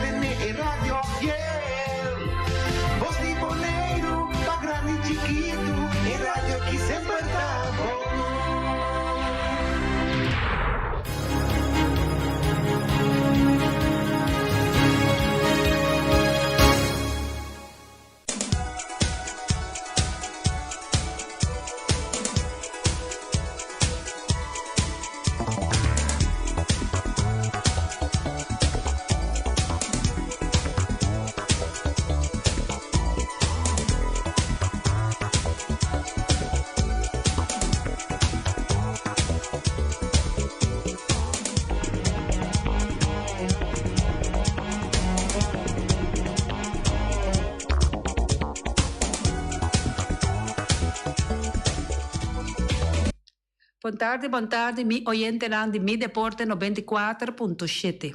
tiene en radio fiel. Voz de Bonaire, pa' grande y chiquito, en radio aquí siempre estamos. Boa tarde, mi oyente de Mi Deporte 94.7.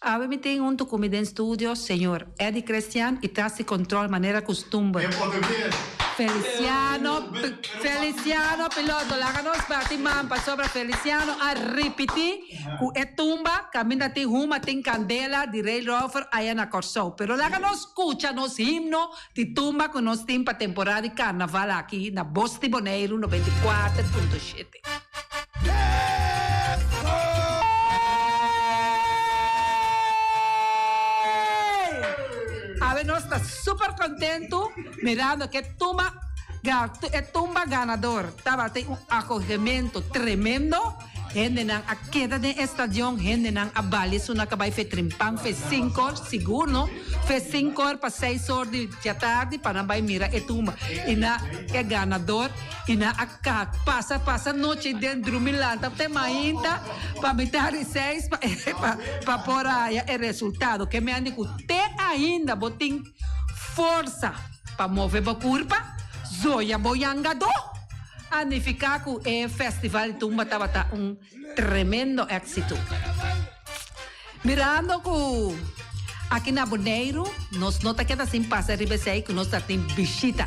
Ahora me tengo un documento en estudio, señor Eddie Cristian, y tras control manera costumbre. Feliciano, piloto, láganos batimán, para sobre Feliciano, a repetir, que tumba, camina ti huma, tin candela, di Rey Rover, allá na Corso. Pero láganos escucha, nos himno, ti tumba, con nos timpa temporada de carnaval aquí, na Bosti Bonaire 94.7. A ver, nós está super contento mirando que tumba ganador. Estava tem acolhimento tremendo. Gente nang a queda de estadio, gente nang a balis una cabay fe trimpang fe 5 seguro, fe 5 para 6 horas de tarde para vai mira e tumba. Ina é ganador, ina a passa noite dentro milanta tem mainta para meter 6 para por aí é resultado que me andi te ainda botin força para mover a curva, zoia boiangado. Anificar que o festival de tumba estava tremendo éxito. Mirando que aqui na Bonaire, nós não queda sem passar ribesei que nós temos visita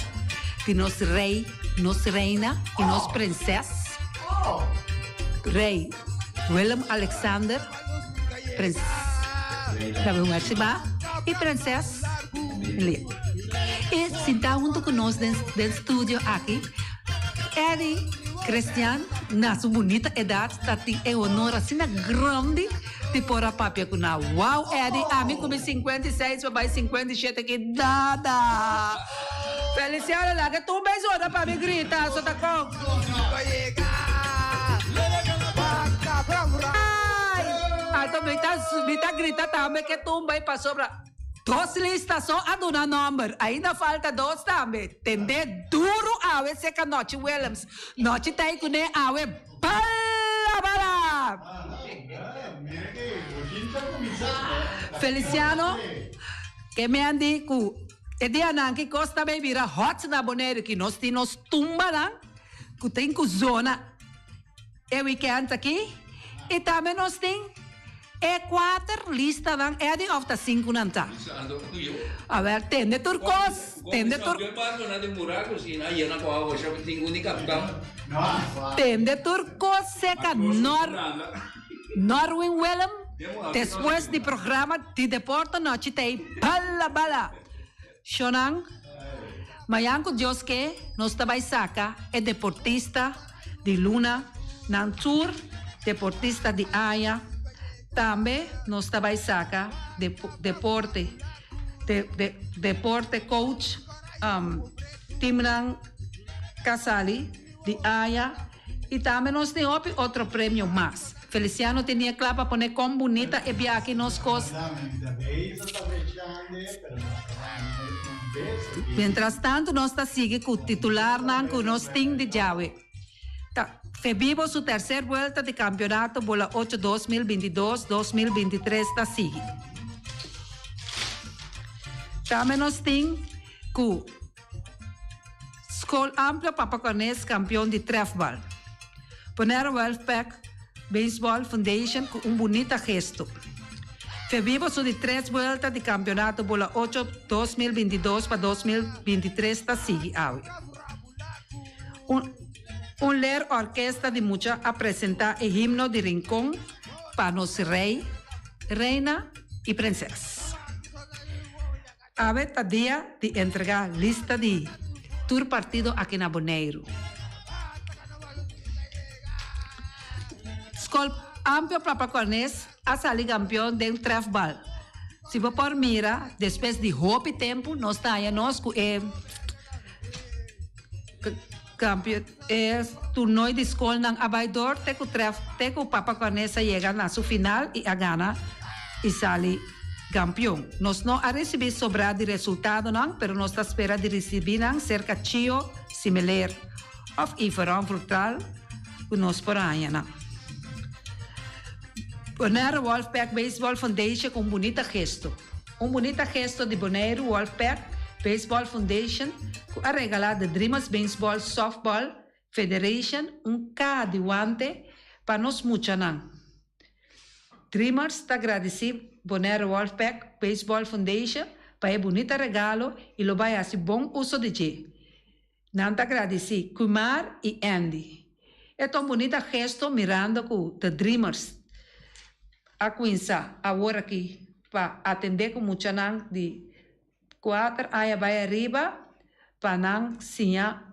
de nosso rei, nossa reina e nossa princesa. Rei Willem Alexander, princesa e princesa Lia. E sentar junto com nós no estúdio aqui. Eddie Cristian, na sua bonita idade, está em honor assim grande de pôr a papia com a Uau, Eddie, a mim como 56, vai 57 aqui, dada. Feliciano, lá que tu beijona para me gritar, só tá com. Ai, também tá gritando também que tu vai para sobra. 2 listas só a dona número. Ainda falta 2 também. Tende duro a ver se que noite Williams. Noite tem que nem a ver bala. Feliciano, que me andi ku e dia nan que costa bem vira hot na Bonaire que nós temos tumba lá, que tem ku zona e weekend aqui e também nós tem e 4 lista dan Eddie of the 5 nanta. A ver, tende turcos, tende turcos seca Norwin Willem. Después do programa de deporte noche tem bala. Shonang, mayanko Dios que nos trabalha saca é deportista de Luna, Nantur, deportista de Aya. Também nós trabalhamos saca deporte coach Timran Casali de Aya e também nós temos outro prêmio mais. Feliciano tinha claro para poner como bonita e bem aqui nos cos. Mientras tanto nós está seguindo com o titular não com nós tem de Jawe. Foi vivo sua terceira volta de campeonato bola 8 2022-2023 está seguindo. Também nós temos que Escola Ampla Papaconês campeão de trefball. Poner Wolfpack Baseball Foundation com bonito gesto. Foi vivo sua 3 voltas de campeonato bola 8 2022 para 2023 está seguindo. Ler orquesta de mucha a presentar el himno de Rincón para nos rey, reina y princesa. aveta dia de entregar lista de tour partido aqui na Bonaire. Escola amplo Papacornês a sair campeão de trefbal. Se você por mira, depois de roupa tempo, nós estamos com campeão torneio de escola ng abaidor, teco Papacornês chega na sua final e a gana e sai campeão. Nós não a receber sobrar de resultado não, pero nós está espera de receber não cerca chio similar of diferente frutal que nós por aí não. Bonaire Wolfpack Baseball Foundation com bonita gesto. Bonita gesto de Bonaire Wolfpack Baseball Foundation que a regalar de Dreamers Baseball Softball Federation cada guante para nós mucha não. Dreamers está agradecido Bonaire Wolfpack Baseball Foundation para bonita regalo e lo vai a bom uso de je. Não está agradecido Kumar e Andy. É tão bonita gesto mirando com the Dreamers. A Quinza, agora aqui, para atender com muita não de 4 aí vai arriba, para não sinha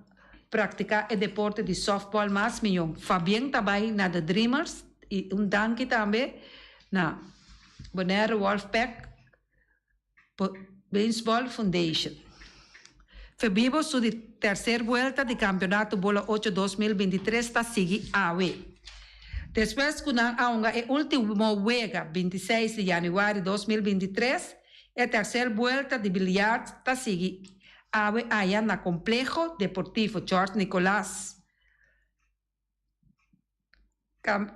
praticar o deporte de softball mais melhor. Fabian também na The Dreamers e danke também na Bonaire Wolfpack Baseball Foundation. Febibos sua terceira volta de campeonato Bola 8 2023 está seguindo a AWE. Depois que a última huelga, 26 de janeiro de 2023, a terceira volta de bilhar está seguindo aí na Complexo Deportivo George Nicolás.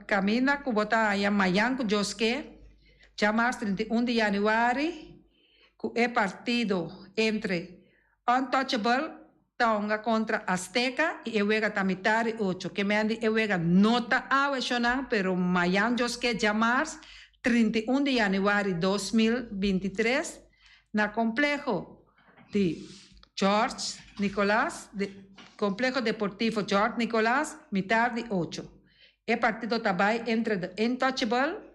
Camina que bota aí amanhã com Josque, já mais 31 de janeiro, que é partido entre Untouchable Tonga contra Azteca e eu vega tamitari 8 que me andi eu vega nota ao echonan pero mayan Josque Jamars 31 de janeiro de 2023 na complexo de George Nicolás complexo deportivo George Nicolás mitad de 8 é partido também entre the Untouchable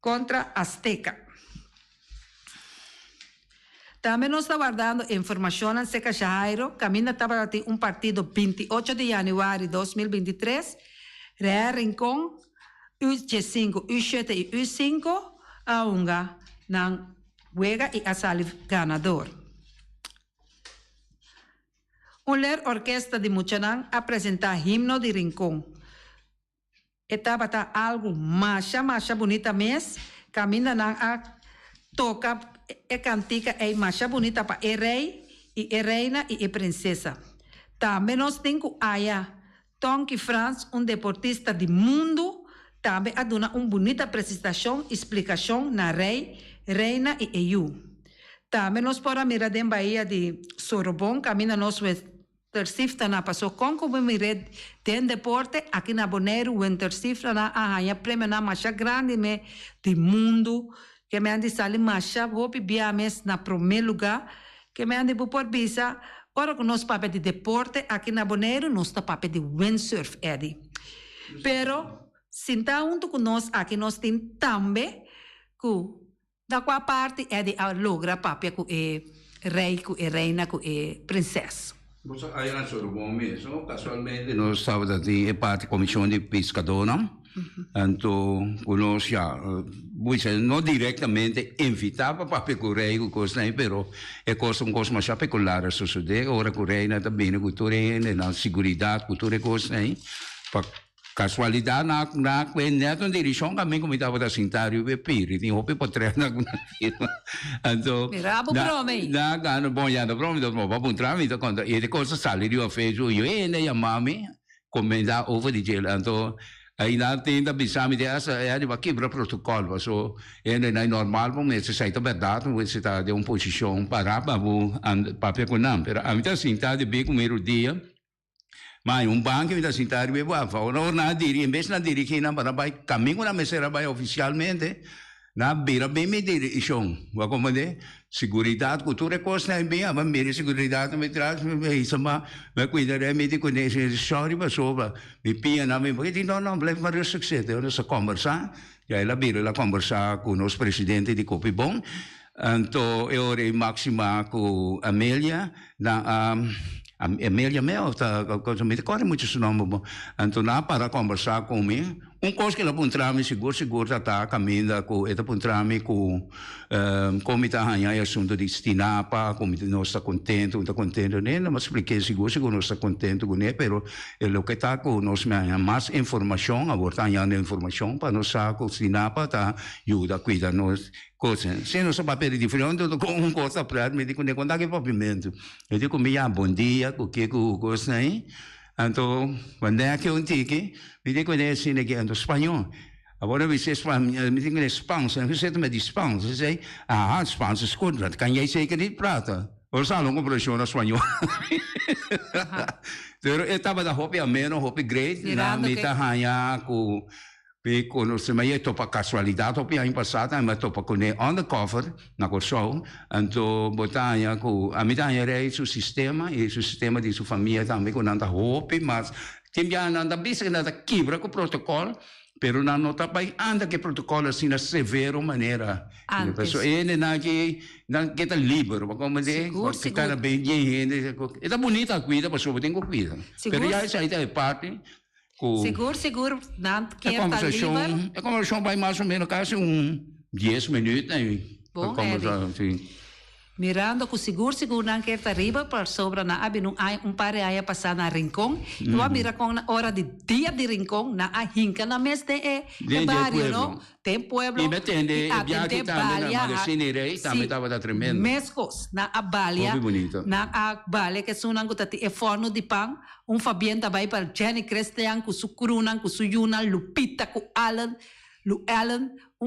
contra Azteca. Também nós estamos guardando informação em Seca Jairo, caminha estava ter partido 28 de janeiro de 2023, Real Rincón, U5, U7 e U5, a unga, na Huega e a sali ganador. Ler orquestra de Muchanang apresentar himno de Rincón. Estava algo mais bonita mesmo, caminha a toca é cantica é mais bonita para o rei e a reina e a princesa. Também nós temos aí Tonki Franz, deportista do mundo, também a dar uma bonita apresentação, explicação na rei, reina e EU. Também nós podemos mirar em Bahia de Sorobon, caminha nós Wintersifta na passou com como mirar tem deporte aqui na Bonaire, Wintersifta na a prêmio na mais grande do mundo. Que me andi sali masha, hopi biames na primeiro lugar, que me andi por visa, ora que nós papel de deporte aqui na Bonaire, nós está papel de windsurf, Eddie. Pero, sinta junto com nós, aqui nós temos também, que da qual parte Eddie a logra papel com o rei, com a reina, com a princesa. Você aí na Sorobon mesmo, casualmente, nós estávamos aqui, é parte da comissão de pescador, não? Então, conosco já, não diretamente invitava para pecurear o coisa, pero é coisa mais peculiar a sociedade, ora correia também na cultura, na segurança, cultura coisa, para casualidade na quando direção também como estava da Sintário e Piri, tinha roupa para treinar na então mirabo prome na gana bom já da prome do bom bom tramite quando e de coisa salário eu fez eu e a mami comenda over de gel então aí na tenda bisami de essa é de quebra protocolo so é normal bom esse sai também dado você está de uma posição para papel com não pero a minha Sintário bem com o dia mas banco ainda assim está não na em vez na dirigir na para vai caminho na mesera vai oficialmente na beira bem me direção vai como de seguridade cultura costa é bem a minha seguridade me traz isso mas cuidar é me de conhecer sorry mas sobre me pia na me porque não leva mais sucesso eu não conversar já ela beira ela conversar com os presidente de Copibon Anto e ore maxima com Amélia na Amélia meu tá coisa me corre muito esse nome bom. Anto na para conversar comigo coisa que ela puntrame seguro tá caminha com eta puntrame com como tá ganhar assunto de Stinapa como não está contente né mas expliquei seguro não está contente com ele pero o que tá com nós mais informação agora tá ganhando informação para nós com Stinapa tá ajuda cuidar nós coisas se não só papel diferente com coisa para me digo quando que pavimento eu digo me bom dia com que coisa aí então quando é que eu tique me digo né assim que ando espanhol agora me sei espanhol me digo espanhol eu sei também de espanhol eu sei espanhol escuta can eu sei que de prata ou só não compreensão espanhol pero eu estava da hope ameno hope great na me tá ganhar com conosco mas eu para casualidade hope ano passado mas tô para com undercover na show então botar com a minha era esse sistema de sua família também com nada hope mas tinha nada bisa nada quebra com o protocolo pero não tá bem anda que protocolo assim na severa maneira pessoa ele não que tá livre como dizer que cara bem gente é bonita a cuida pessoa tem que cuidar pero já isso aí é parte Seguro, não quer estar livre. A conversação vai mais ou menos quase 10 minutos, né? Bom, mirando com seguro não quer estar livre, para sobra na abi par aí passar na rincão. Eu mira com na hora de dia de rincão, na a hinca na mês de barrio, não? Tem pueblo. E metende, tem balha, na magazineria, também estava tremendo. Mescos, na a balha, na a balha que sunang ko tati e forno de pão, Fabian também para Jenny Christian, com su Crunan, com su Yuna, Lupita, com Alan,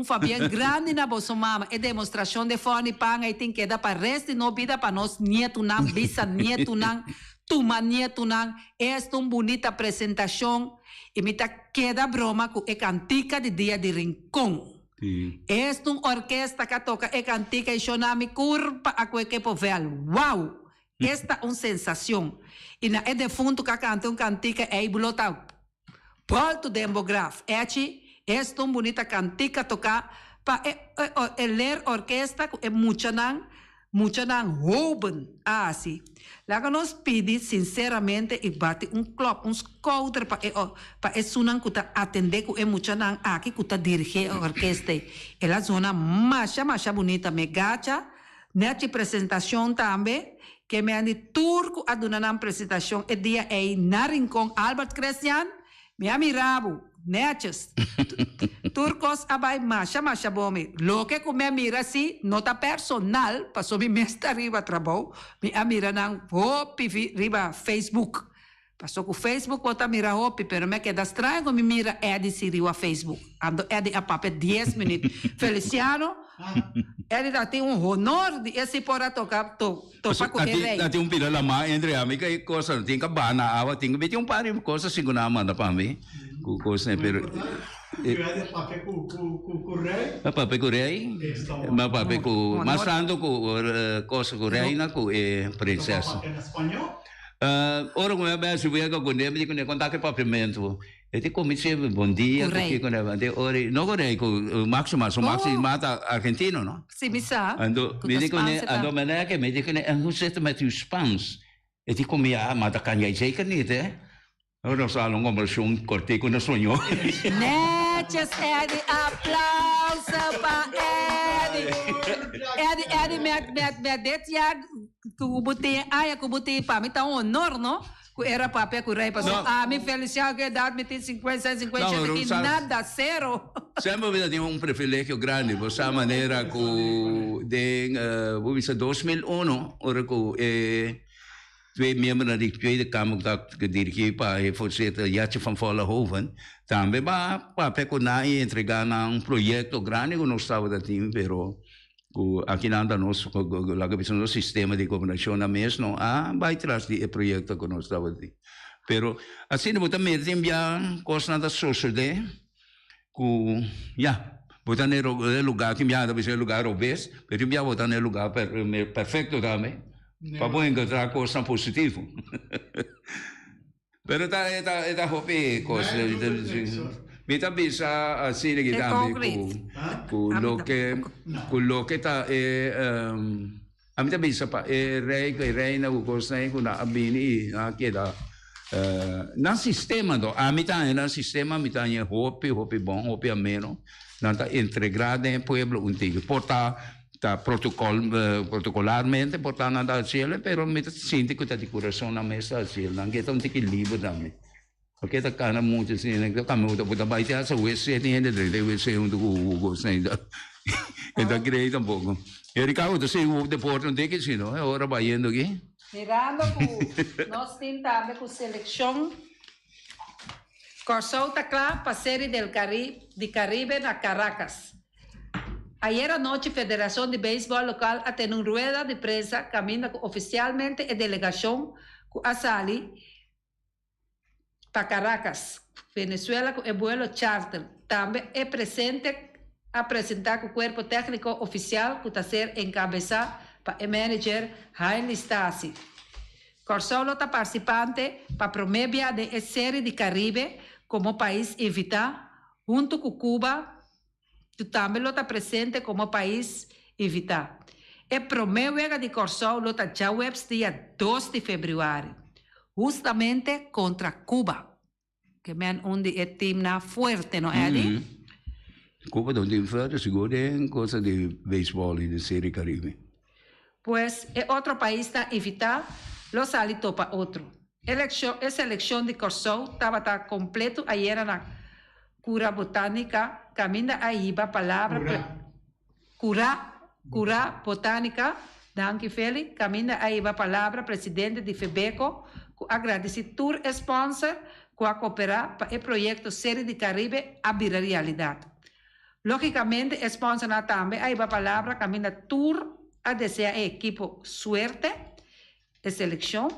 Fabian grande na bolsa mama, é demonstração de forno de pão, aí tem que dar para resto de vida para nós, nieto não, bisa nieto não, tuma nieto não, esta bonita apresentação, e me tá queda broma com a cantica de dia de rincão. Esta orquestra que toca a cantica e chonami curva a que povel. Uau! Esta é uma sensação. E na de fundo que canta cantica é blota. Volto demograf. Esta uma bonita cantica tocar para ler orquestra é mucha nan rouben. Assim. Lá que nós pedimos sinceramente e bate club, scouter para sunan que atender com mucha nan aqui que dirige a orquestra. Ela zona macha bonita me gacha. Nessa apresentação também que me andi turco a donar na apresentação e dia aí na rincão Albert Christian me amirabo netes turcos abai macha bome lo que come mira si nota personal passou me mesta riba trabalho me amira nang hopi riba Facebook passou com Facebook bota mira hopi pero me queda estranho com me mira Edi si riba Facebook ando Edi a pape 10 minutos Feliciano ele tem honor de esse para tocar para correr aí. Tem pila lama entre amiga e coisa tem que bana awa tem que par de coisa segura manda para mim com coisa pero papai correio mas papai com mas tanto com coisa correio na com princesa ora como é bem se vier com ele com contar que papamento ele comecei bom dia porque quando ora não correio com Maximo mata argentino não sim missa ando me digo né ando mané que me digo né não sei se mete os pães ele comia mata canha sei que nem ora só não conversão cortei com o sonho Netes Edi aplauso para Edi me detia que botei para mim tá honor não era papel correio passou me felicitar que dá me tem 50 que nada zero sempre vida tem privilégio grande por essa maneira que de 2001 ora que twee members van de Tweede Kamer dat gedirigeerd bij voorzitter Jatje van Vollenhoven. Também para pecunar e entregar um projeto grande que nós estava da time, pero aqui nada nós lá que no sistema de governação na mesmo vai trás de projeto que nós estava de. Pero assim não também tem já coisa da sociedade que botar no lugar que já deve ser lugar obeso, pero já botar no lugar perfeito também. Para poder encontrar coisas positivas. Pero está hopi coisa. Mita bisa sini kita kuloke ta amita bisa pa rei na ukos na kuna abini kita na sistema do amita na sistema mitanya hopi hopi ameno nanta integrada em pueblo untigo porta ta protocolarmente portando da cielo pero mita sinti kuta di coração na mesa cielo nange ta unti livre dami. Porque tá cara muito assim, né? Kami udah putar baik aja, WC ni ada dari WC untuk ugus na ida. Ito kira tampoco. Erika udah sih deporte não tem que sih, no? Ora bayendo aqui. Mirando ku nós tentamos com seleção Corsou tá claro para série de Caribe na Caracas. Ayer anoche, Federação de Béisbol Local até uma rueda de prensa caminha oficialmente a delegação com a Sali para Caracas, Venezuela, com o vuelo charter. Também é presente apresentar com o corpo técnico oficial que está ser encabeçado para o manager Jaime Stasi. Corsolo está participante para promover a série de Caribe como país invitado, junto com Cuba, que também está presente como país invitado. E promove de Corsolo está já dia 2 de fevereiro. Justamente contra Cuba, que é onde é time forte, não é? Cuba é um time forte, seguro em coisa de beisebol e de série Caribe. Pues é outro país está invitado, lo sali topa outro. A seleção de Corsou estava completo ayer na cura botânica, caminha aí a palavra cura botânica, danke Feli, caminha aí a palavra presidente de FEBECO, agradece tour sponsor que a cooperar para o projeto Série de Caribe a virar realidade. Logicamente, sponsor também aí a palavra caminha tour a desejar a equipo suerte de seleção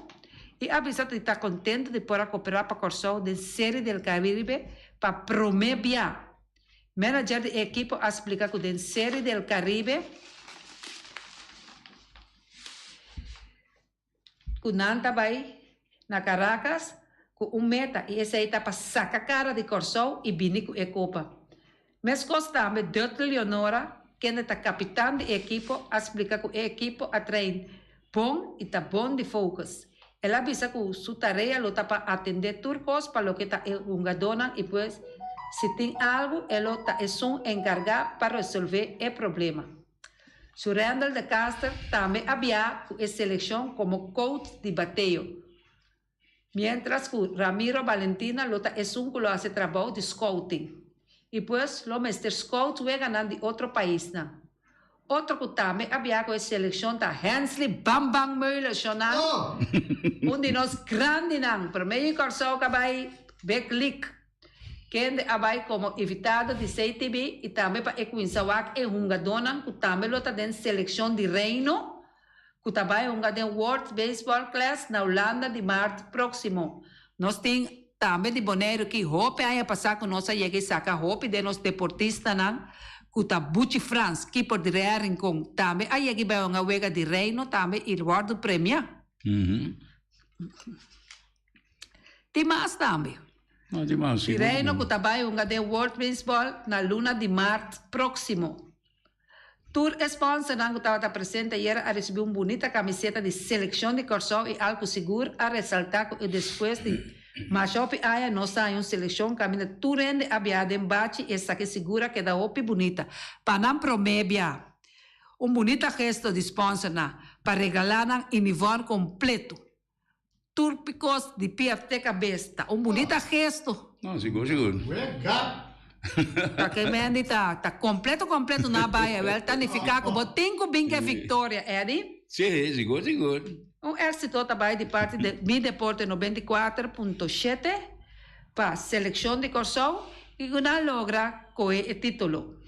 e avisa que está contente de poder cooperar para a Corsou de Série del Caribe para promover. Manager de equipo explica que de Série del Caribe que Nanta vai na Caracas com meta e essa aí tá para sacar a cara de Corsou e vinir com a Copa. Mas também Dutton Leonora, que é o capitão de equipo, explica que o equipo a treino bom e tá bom de focus. Ela avisa que sua tarefa é para atender turcos para o que está engadona e depois, se tem algo, ela está encarregada para resolver o problema. Surrendel de Castro também havia a seleção como coach de bateio. Mientras que Ramiro Valentina es un que lo hace trabajo de scouting. Y pues los Mr. Scouts ganan de otro país. Otro que también había con selección da Hensley Bam Bam Müller. Undi nos grande nan. Pero meio Corsou cabay Beklik. Que abay como invitado de CTV y también para Equinsawak e Hungadonan, que también lo está en selección de Reino. Que trabalha World Baseball Class na Holanda de março próximo. Nós temos também de Bonaire que hope aí passar com nós aí que saca hope de nós deportistas não que tá Buchi France que por direar com também aí que vai uma wega de reino também e guarda o prêmio. Tem mais também. Tem mais. De reino que trabalha World Baseball na luna de março próximo. Tour sponsor que estava presente ayer a receber uma bonita camiseta de seleção de Corsou e algo seguro a ressaltar que depois de Machopi Aya não sai uma seleção caminha turende abiada em bate essa que segura que dá opi bonita. Para não promover bonita gesto de sponsor para regalar um uniforme completo. Tour picos de PFT cabeça. Bonita gesto. Não, seguro. Porque mendi tá completo na baia, ela tá nificar como cinco binga vitória, Eddie? Sim, seguro. Êxito também de parte de Mi Deporte 94.7 para a seleção de Corsou e não logra com o título.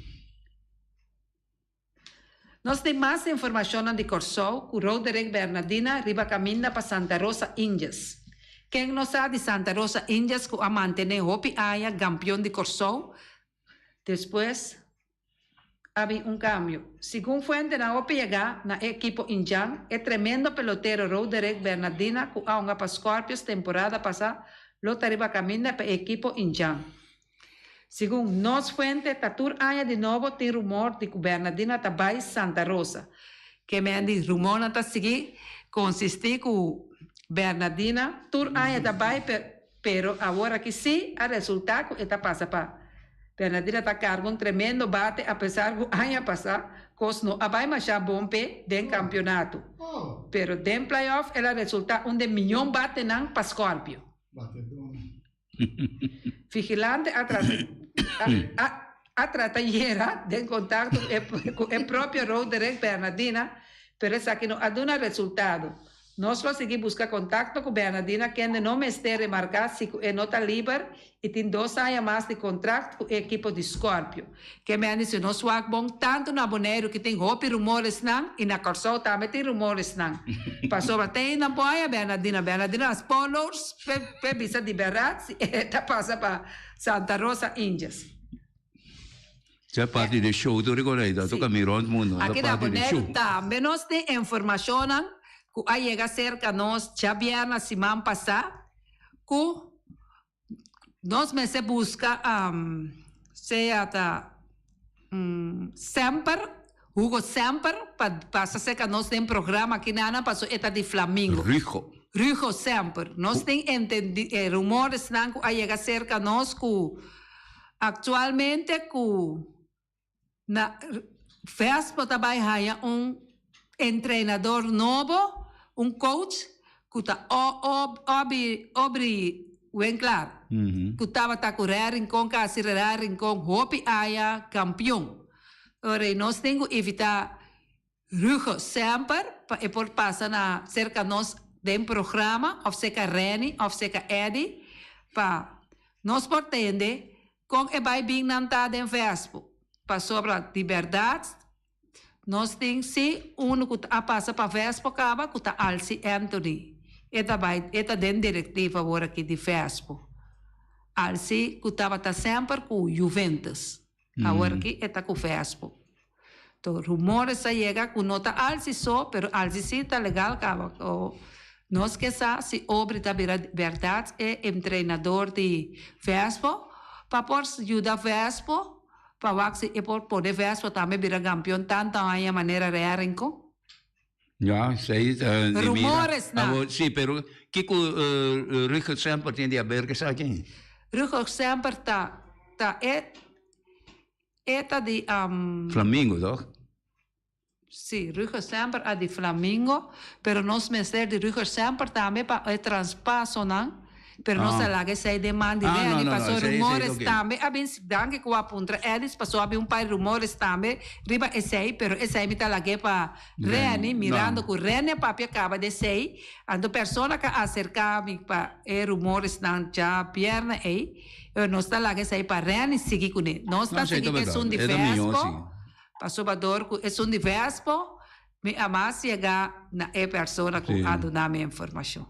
Nós temos mais informação de Corsou com Roderick Bernardina riba caminha para Santa Rosa Índias. Quem não sabe de Santa Rosa Índias que a manter Hopi Aya campeão de Corsou, depois havia cambio. Segundo fuente na OPH, na equipo Injan, é tremendo pelotero Roderick Bernardina que a para Scorpios temporada passada, lotariba caminha para equipo Injan. Según nos fuente, tatur haya de nuevo ti rumor de gobernadina tabay Santa Rosa. Que me han dicho, rumor nata sigi, consiste con Bernardina, tur haya tabay, pero ahora que sí, a resultado, esta pasa pa. Bernardina está cargo un tremendo bate, a pesar de haya pasar, cosno abai machá bompe den campeonato. Pero den playoff, ela resulta de milhão bate nang pa Scorpio. Vigilante atratagliera del contatto è proprio Road Bernardina, per essa che non aduna risultato. Nós conseguimos buscar contato com Bernardina, que ainda não está remarcado se é nota livre e tem 2 anos mais de contrato com a equipe de Scorpio. Que me disse, nós vamos bom tanto na Boneiro que tem roupa e rumores não, e na Corsol também tem rumores não. Passou até na boia Bernardina, as polos, pebisa de verdade, e passa para Santa Rosa, Índias. C'è parte del show, tu ricordi, tu cammino il mondo. Aqui na Boneiro também nós tem informação, que aí chega cerca nós já viernes semana passada, que nós me se busca sempre Hugo sempre passa cerca nós tem programa aqui na Ana passou eta de Flamingo. Rico sempre. Nós tem rumores não que aí chega cerca nós que atualmente que na Vespa também há treinador novo, coach, que está obri claro, que estava a correr com acelerar com hopi aya campeão. Ora, nós temos que evitar rujo sempre, e por passar na cerca nós de programa, ou seja Reni, ou seja Eddie, para nós pretende com e vai bem nantada em Vespa, para sobre a liberdade. Nós temos se que passa para Vespa acaba que está Alci Anthony. Eta den diretiva agora aqui de Vespa. Alci que estava sempre com Juventus. Agora aqui está com Vespa. Então, rumores chega que não está Alci só, pero Alci sim está legal acaba. Nós que se obre da verdade é treinador de Vespa para por ajudar Vespa. Para que por poder Vespa também virar campeão tanto a maneira real inco. Ja, sei. Rumores não. Sì, però chi Rico sempre tiende a berge sa che? Rico sempre tá de Flamingo, toch? Sì, Rico sempre a di Flamingo, però nós mestre de Rico sempre também para transpasso não. Pero não se lá que sai demanda e passou rumores também. Abins danke com a puntra eles passou abi par de rumores também. Riba sei, pero sei me tá lá que para Reni mirando com Reni papi acaba de sei. Ando persona que acerca-me para rumores não já pierna aí. Não está lá que sei para Reni seguir com ele. Não está seguir que é de Vespo. Passou para dor que é de Vespo. Me amas chegar na persona que a donar minha informação.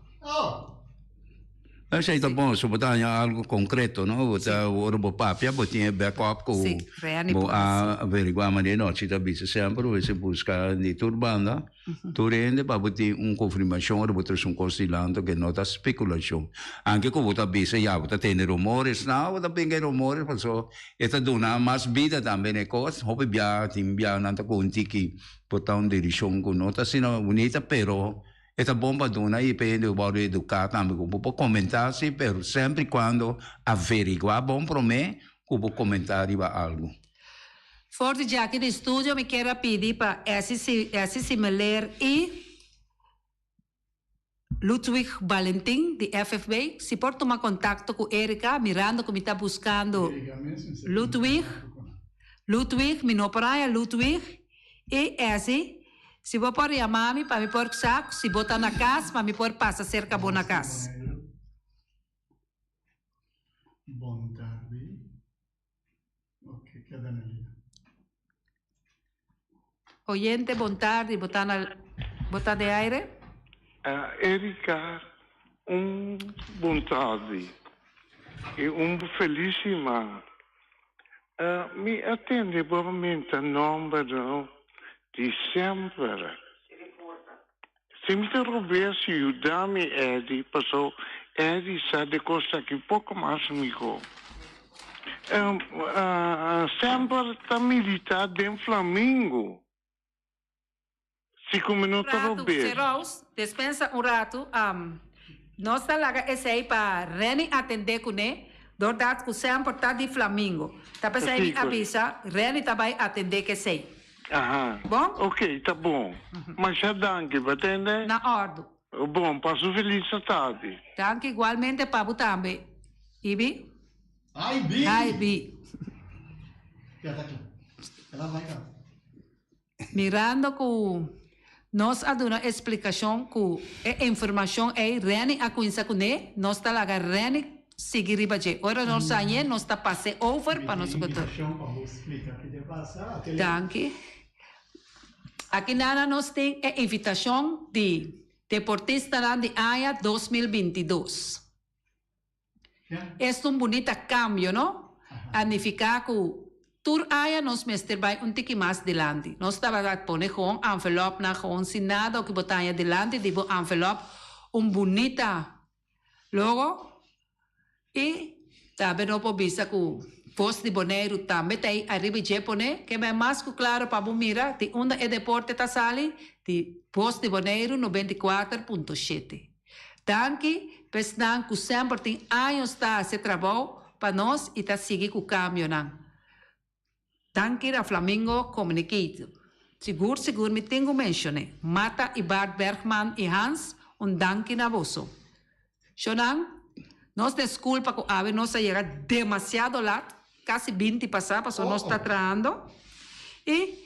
Sei tá bom, se botar algo concreto, não? Botar o orbo papia, botar backup com a averiguar mas não, se tá bisa sempre você busca de turbanda, turende para botar confirmação ou botar considerando que não tá especulação. Anche com botar bisa já botar tem rumores, não, botar bem rumores, passou esta dona mais vida também é coisa, hobby bia, tim bia nanta conti que botar direção com nota, sino bonita, pero esta bomba dona e pende o bode educar também como pode comentar se pero sempre quando averiguar bom para mim como comentar algo. Forte já aqui no estúdio me quero pedir para esse similar e Ludwig Valentin de FFB se pode tomar contato com Erika mirando como está buscando Ludwig me não praia Ludwig e esse se vou pôr a mami para me pôr saco, se botar na casa para me pôr passa cerca boa na casa. Bom tarde. Ok, que dá na linha. Oyente, bom tarde, botar de aire. Erika, bom tarde e felicíssima. Me atende provavelmente a número de sempre. Se me interromper, se ajudar-me, Eddie, passou, Eddie sabe de coisa que pouco mais amigo. sempre tá militar dentro Flamengo. Se como não tá Rato, bem. Rose, dispensa um rato. Nós tá lá esse aí para Reni atender com ele. Doordat que sempre tá de Flamengo. Tá para sair avisa, Reni também atender que sei. Aham. Bom? Ok, tá bom. Mas já danke, vai entender? Na ordem. Bom, passo feliz tarde. Danke igualmente para você também. Ibi? Ai, Bi! Hi, Bi. Já tá aqui. Ela vai cá. Mirando que nós aduna explicação que a informação é Reni a coisa com ele, nós tá lá Reni seguir riba de. Ora nós saímos, nós tá passe over para nós botar. Danke. Aqui nós tem a invitação de deportista de AIA 2022. É um bonito cambio, não? Significa que tur AIA nos mestre vai tiki mais delante. Nós estava a pôr com envelope na com sinado que botar delante, digo envelope bonita logo e também não pode visa que post de Bonaire também tem arriba de pone que é mais claro para você mirar de onde é deporte tá sali de post de Bonaire 94.7. Danke, pesnan que sempre tem anos tá esse trabalho para nós e tá seguir com o caminho não. Danke a Flamengo Communicate. Seguro me tenho mencionado. Mata e Bart Bergman e Hans danke na vosso. Shonan, nós desculpa que a nós chega demasiado lá, quase 20 passadas, nós está trabalhando. E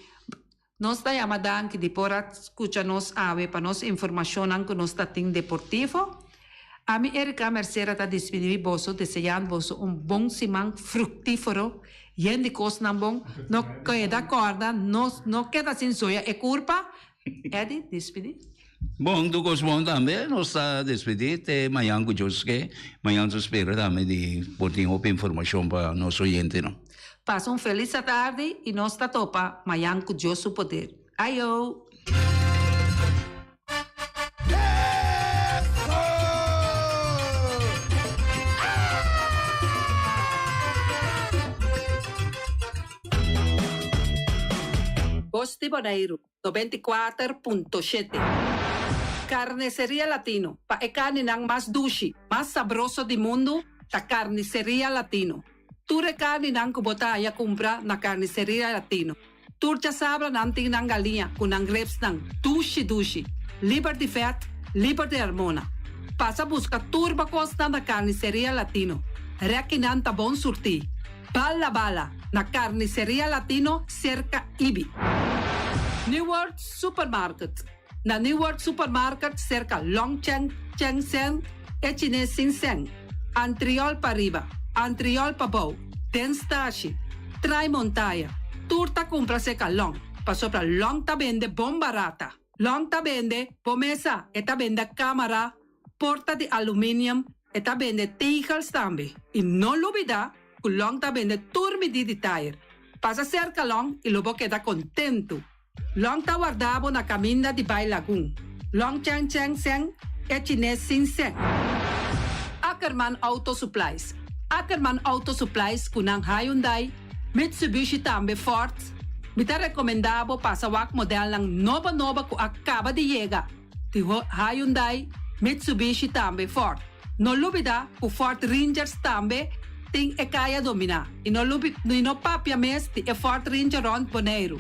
nós está chamando danke de por escutar nós para nós informação que nós está tendo deportivo. A mim Erika Mercera está despedindo vosso, desejando vosso bom semana fructífero. Gente coisa não bom, não queda corda, não queda sem soia, é culpa. Edi, despedir. Bom, do Cosmon também, nós está despedido, e amanhã com Josué, amanhã nós espera também de portar informação para nosso oyente, não? Passa feliz tarde e nós está topa, amanhã com Josué poder. Ayo! Posti Bonaire 94.7. Carnicería Latino. Pa e carne ng mas dushi, mas sabroso di mundo, ta Carnicería Latino. Ture carne ng kubotaya kumpra na Carnicería Latino. Turcha sabra nanting ng galinha, kunang grapes ng dushi. Liberty Fat, Liberty Hormona. Pasa busca turba costa na Carnicería Latino. Rekinan tabon surti. Bala, na Carnicería Latino, cerca Ibi. New World Supermarket. Na New World Supermarket, cerca Longcheng, Chengsen, e Chinesing, Antriol Pariba, Antriol Pabou, Denstashi, Trai Montaya. Turta compra cerca Long, pa sopra Long ta vende bom barata. Long ta vende pomesa, e ta vende camera, porta di aluminium, e ta vende tigers tambi. E non l'ubida, Long ta vende turmi di tire. Pasa cerca Long e lobo queda contento. Long ta guardavo na caminda di Bai Lagoon. Long Cheng Seng e Chinesing Seng. Ackerman Auto Supplies. Ackerman Auto Supplies kunang Hyundai, Mitsubishi tambe Ford. Mita recomendavo pasawak model ng nova ko acaba de llegar. Ti Hyundai, Mitsubishi tambe Ford. No lubida ku Ford Rangers tambe ting e kaya domina. Ino papia mes ti e Ford Ranger on Bonaire.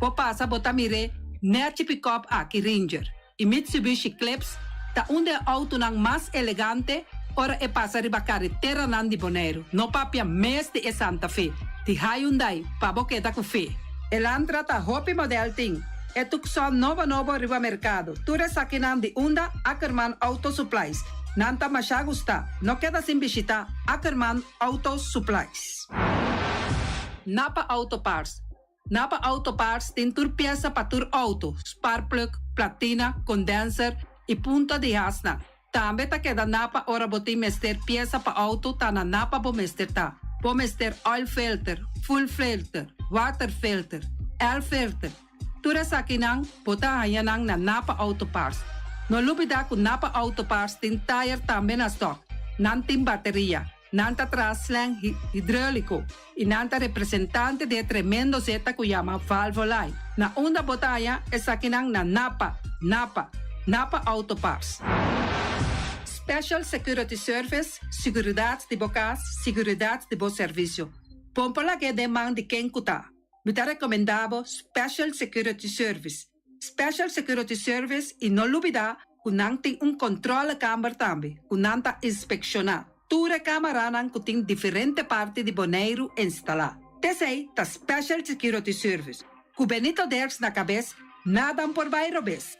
Po pasa botamire Nerchi Pickup aki Ranger. I Mitsubishi Clips ta unde auto ng mas elegante ora e pasa riba carretera nan di Bonaire. No papia mes ti e Santa Fe. Ti Hyundai paboketa ku fe. Elantra ta hopi model ting. E tukson novo riba mercado. Ture sakinan di unda Ackerman Auto Supplies. Nanta masya gusta. No queda sin visita Ackerman Auto Supplies. Napa Auto Parts. Napa Auto Parts tin tur pieza pa tur auto. Spark plug, platina, condenser e punta de hasna. Tambe ta queda Napa ora boti mester pieza pa auto ta na Napa bo mester ta. Bo mester oil filter, full filter, water filter, air filter. Tura sakinang bota hayanang na Napa Auto Parts. No lubida ku Napa Auto Parts tin tire tambe na stock. Nanting bateria. nanta traslang hidráulico y nanta representante de tremendo zeta que llama valvolai. Na unda botaya es sakinang na Napa Auto Parts. Special Security Service, seguridad de bocas, seguridad de bom serviço. Pompola que demanda de quem cuta. Me tá recomendado Special Security Service. Special Security Service e não olvidar que não tem controle câmara também, que não está inspeccionar. Tura câmara não que tem diferente parte de boneiro instalar. Desei tá Special Security Service. Com Benito Derks na cabeça, nada por bairro bes.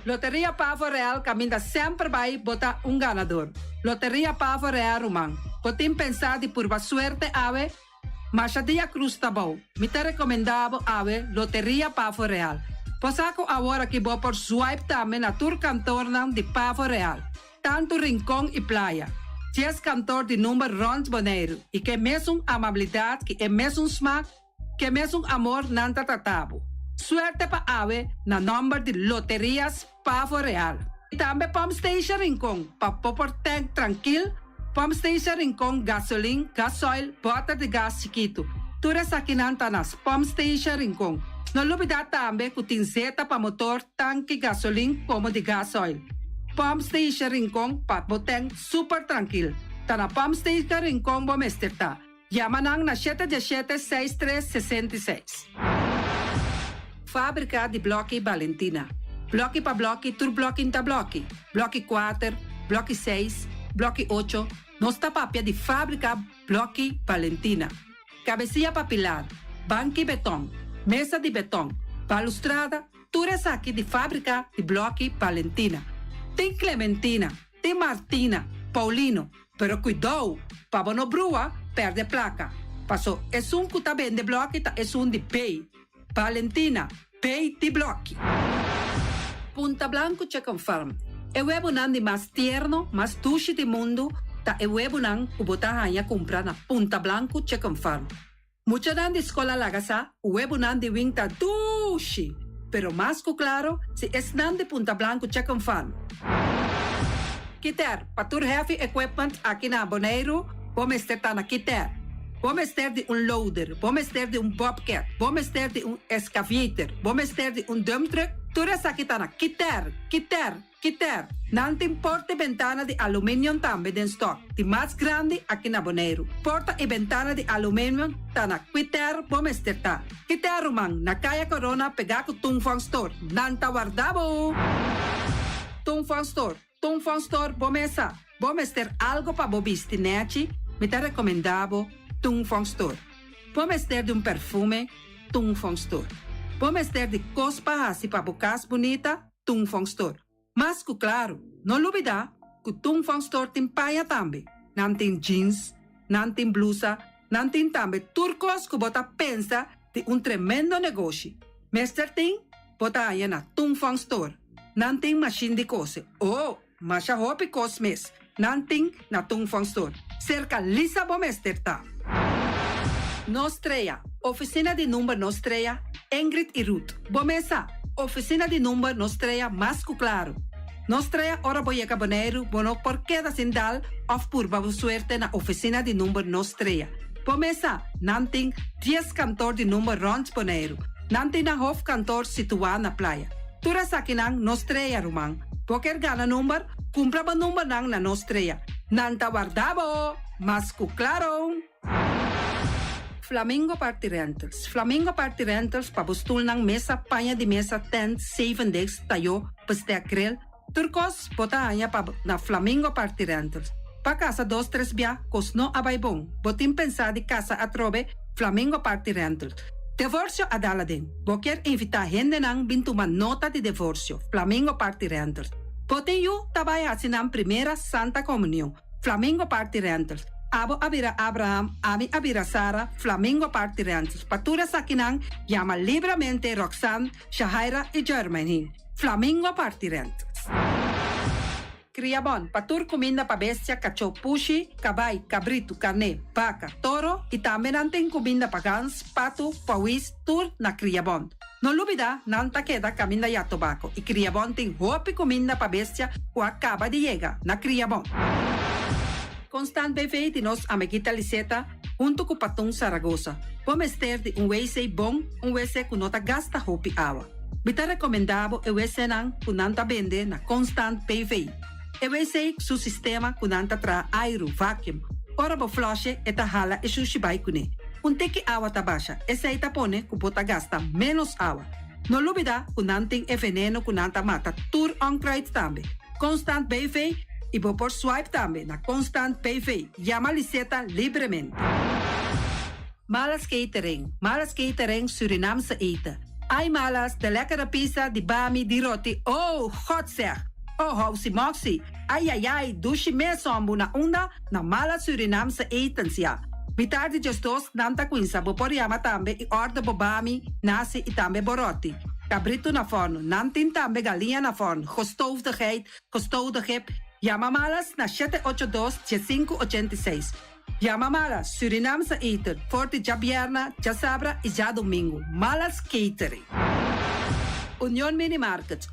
Loteria Pavo Real caminha sempre vai botar ganador. Loteria Pavo Real Román. Potem pensar de por suerte ave, mas a dia cruz tá bom. Me tá recomendado ave Loteria Pavo Real. Posaco agora que vou por swipe também na tour cantor de Pavo Real. Tanto rincón e playa. 10 cantor de número rond boneiro. E que mesmo amabilidade, que é mesmo smack, que mesmo amor nanta tratabo. Suerte pa ave na number de Loterias Pavo Real. E também Pump Station Rincón, pa popor tank tranquil, Pump Station Rincón gasolina, gasoil, bota de gás chiquito. Tura sakinanta nas Pump Station Rincón. Não olvidar também que tem zeta pa motor, tanque gasolina como de gasoil. Pump Station Rincón pa boteng super tranquil. Ta na Pump Station Rincón bom esterta. Yamanang na 717-6366. Fábrica de Bloque Valentina. Bloque para bloque, tur bloque inta bloque. Bloque 4, bloque 6, bloque 8. Nossa papia de fábrica Bloque Valentina. Cabecilla papilar, banque betão, mesa de betão, balustrada, tudo isso aqui de fábrica de Bloque Valentina. Tem Clementina, tem Martina, Paulino, pero cuidado, para não brua, perde placa. Passou, é que tá bem de bloque, é de pay. Valentina, pay de bloque. Punta Blanco Chicken Farm. É o webunan de mais tierno, mais duche do mundo, tá é o webunan que botar a comprar na Punta Blanco Chicken Farm. Mucha dan de escola lagasa, o webunan de wing tá duche, pero mais que claro, se es nan de Punta Blanco Chicken Farm. Kiter, patur heavy equipment aqui na Boneiro, vamos ter tá na Kiter. Vamos ter de loader, vamos ter de bobcat, vamos ter de excavator, vamos ter de dump truck. Tudo isso aqui está na Kiter. Não tem porta e ventana de alumínio também em stock. De mais grande aqui na Boneiro. Porta e ventana de alumínio está na Kiter, vamos ter tá. Kiter, Román, na Caia Corona, pegar com Tungfang Store. Não tá guardado. Tungfang Store, vamos ter algo para bobiste, né? Me tá recomendado Tungfang Store. Vamos ter de perfume, Tungfang Store. Vamos ter de cospa assim para bocas bonita, Tungfang Store. Mas que claro, não olvidar que Tungfang Store tem paia também. Não tem jeans, não tem blusa, não tem também turcos que bota pensa de tremendo negócio. Mester tem, bota aí na Tungfang Store. Não tem machine de cose. Mas a roupa cosmes. Não tem na Tungfang Store. Cerca lisa bomester tá. Nostreia, oficina de número Nostreia, Ingrid e Ruth. Bomesa, oficina de número Nostreia, mais que claro. Nostreia, ora boieca boneiro, bono por queda sindal, of purba suerte na oficina de número Nostreia. Bomesa, não tem 10 cantor de número Rons boneiro. Não tem na hof cantor situado na praia. Tura sakinang Nostreia, Román. Qualquer gana número, cumpra ba número nang na Nostreia. Nanta guardabo, mas que claro. Flamingo Party Rentals. Flamingo Party Rentals pa bustul ng mesa, panha de mesa, tent, 7 days, tayo, pastea grill. Turcos, bota anya pa na Flamingo Party Rentals. Pa casa 2-3 bia, kos no abay bong. Botin pensa di casa atrobe, Flamingo Party Rentals. Divorcio adala din. Boker invita gente nang bintuman nota de divorcio. Flamingo Party Rentals. Botin yu tabay hasinang primera Santa Comunión. Flamingo Party Rentals. Abo abira Abraham, ami abira Sara, Flamingo Party Rentals. Patura sakinang, llama libremente Roxanne, Shahaira y Germany. Flamingo Party Rentals. Criabon, patur comida pa bestia, cacho pushi, cabay, cabrito, carne, vaca, toro, y también anten comida pa gans, pato, pawis, tur na Criabon. No olvida, nanta queda camina ya tobacco, y Criabon ten hopi comida pa bestia, o acaba de llegar na Criabon. Constant BV de nos amiguita Liseta, junto com Patung Zaragoza. Vamos ter de WC bom, WC que nota gasta hopi água. Bita recomendado o WC não que nanta vende na Constant BV. O WC su sistema que nanta tra aero vacuum. Ora bo flush eta hala e sushi bai kune. Teki água tabasha, essa aí tapone que bota gasta menos água. Não lubida que nanting e veneno que nanta mata tur onkruid também. Constant BV e vou por swipe também na Constant BV. Llama Liseta livremente. Malas catering Surinamse eten. Ai malas, de lekkere pizza, die bami, die roti. Oh, God zeg. Oh, housie moxie. Ai, dushi me sombu na onda, na mala Surinamse etens ja. Bitardi justos, nanta quinsa, bo por yama tambe, i order bo bami, nasi e tambe boroti. Cabrito na forno, nantin tambe galinha na forno. Gestoofdigheid, Yama malas na 782-586. Yama malas, Surinamse eten, forte ja bierna, ja sabra e ja domingo. Malas catering. Union Mini Markets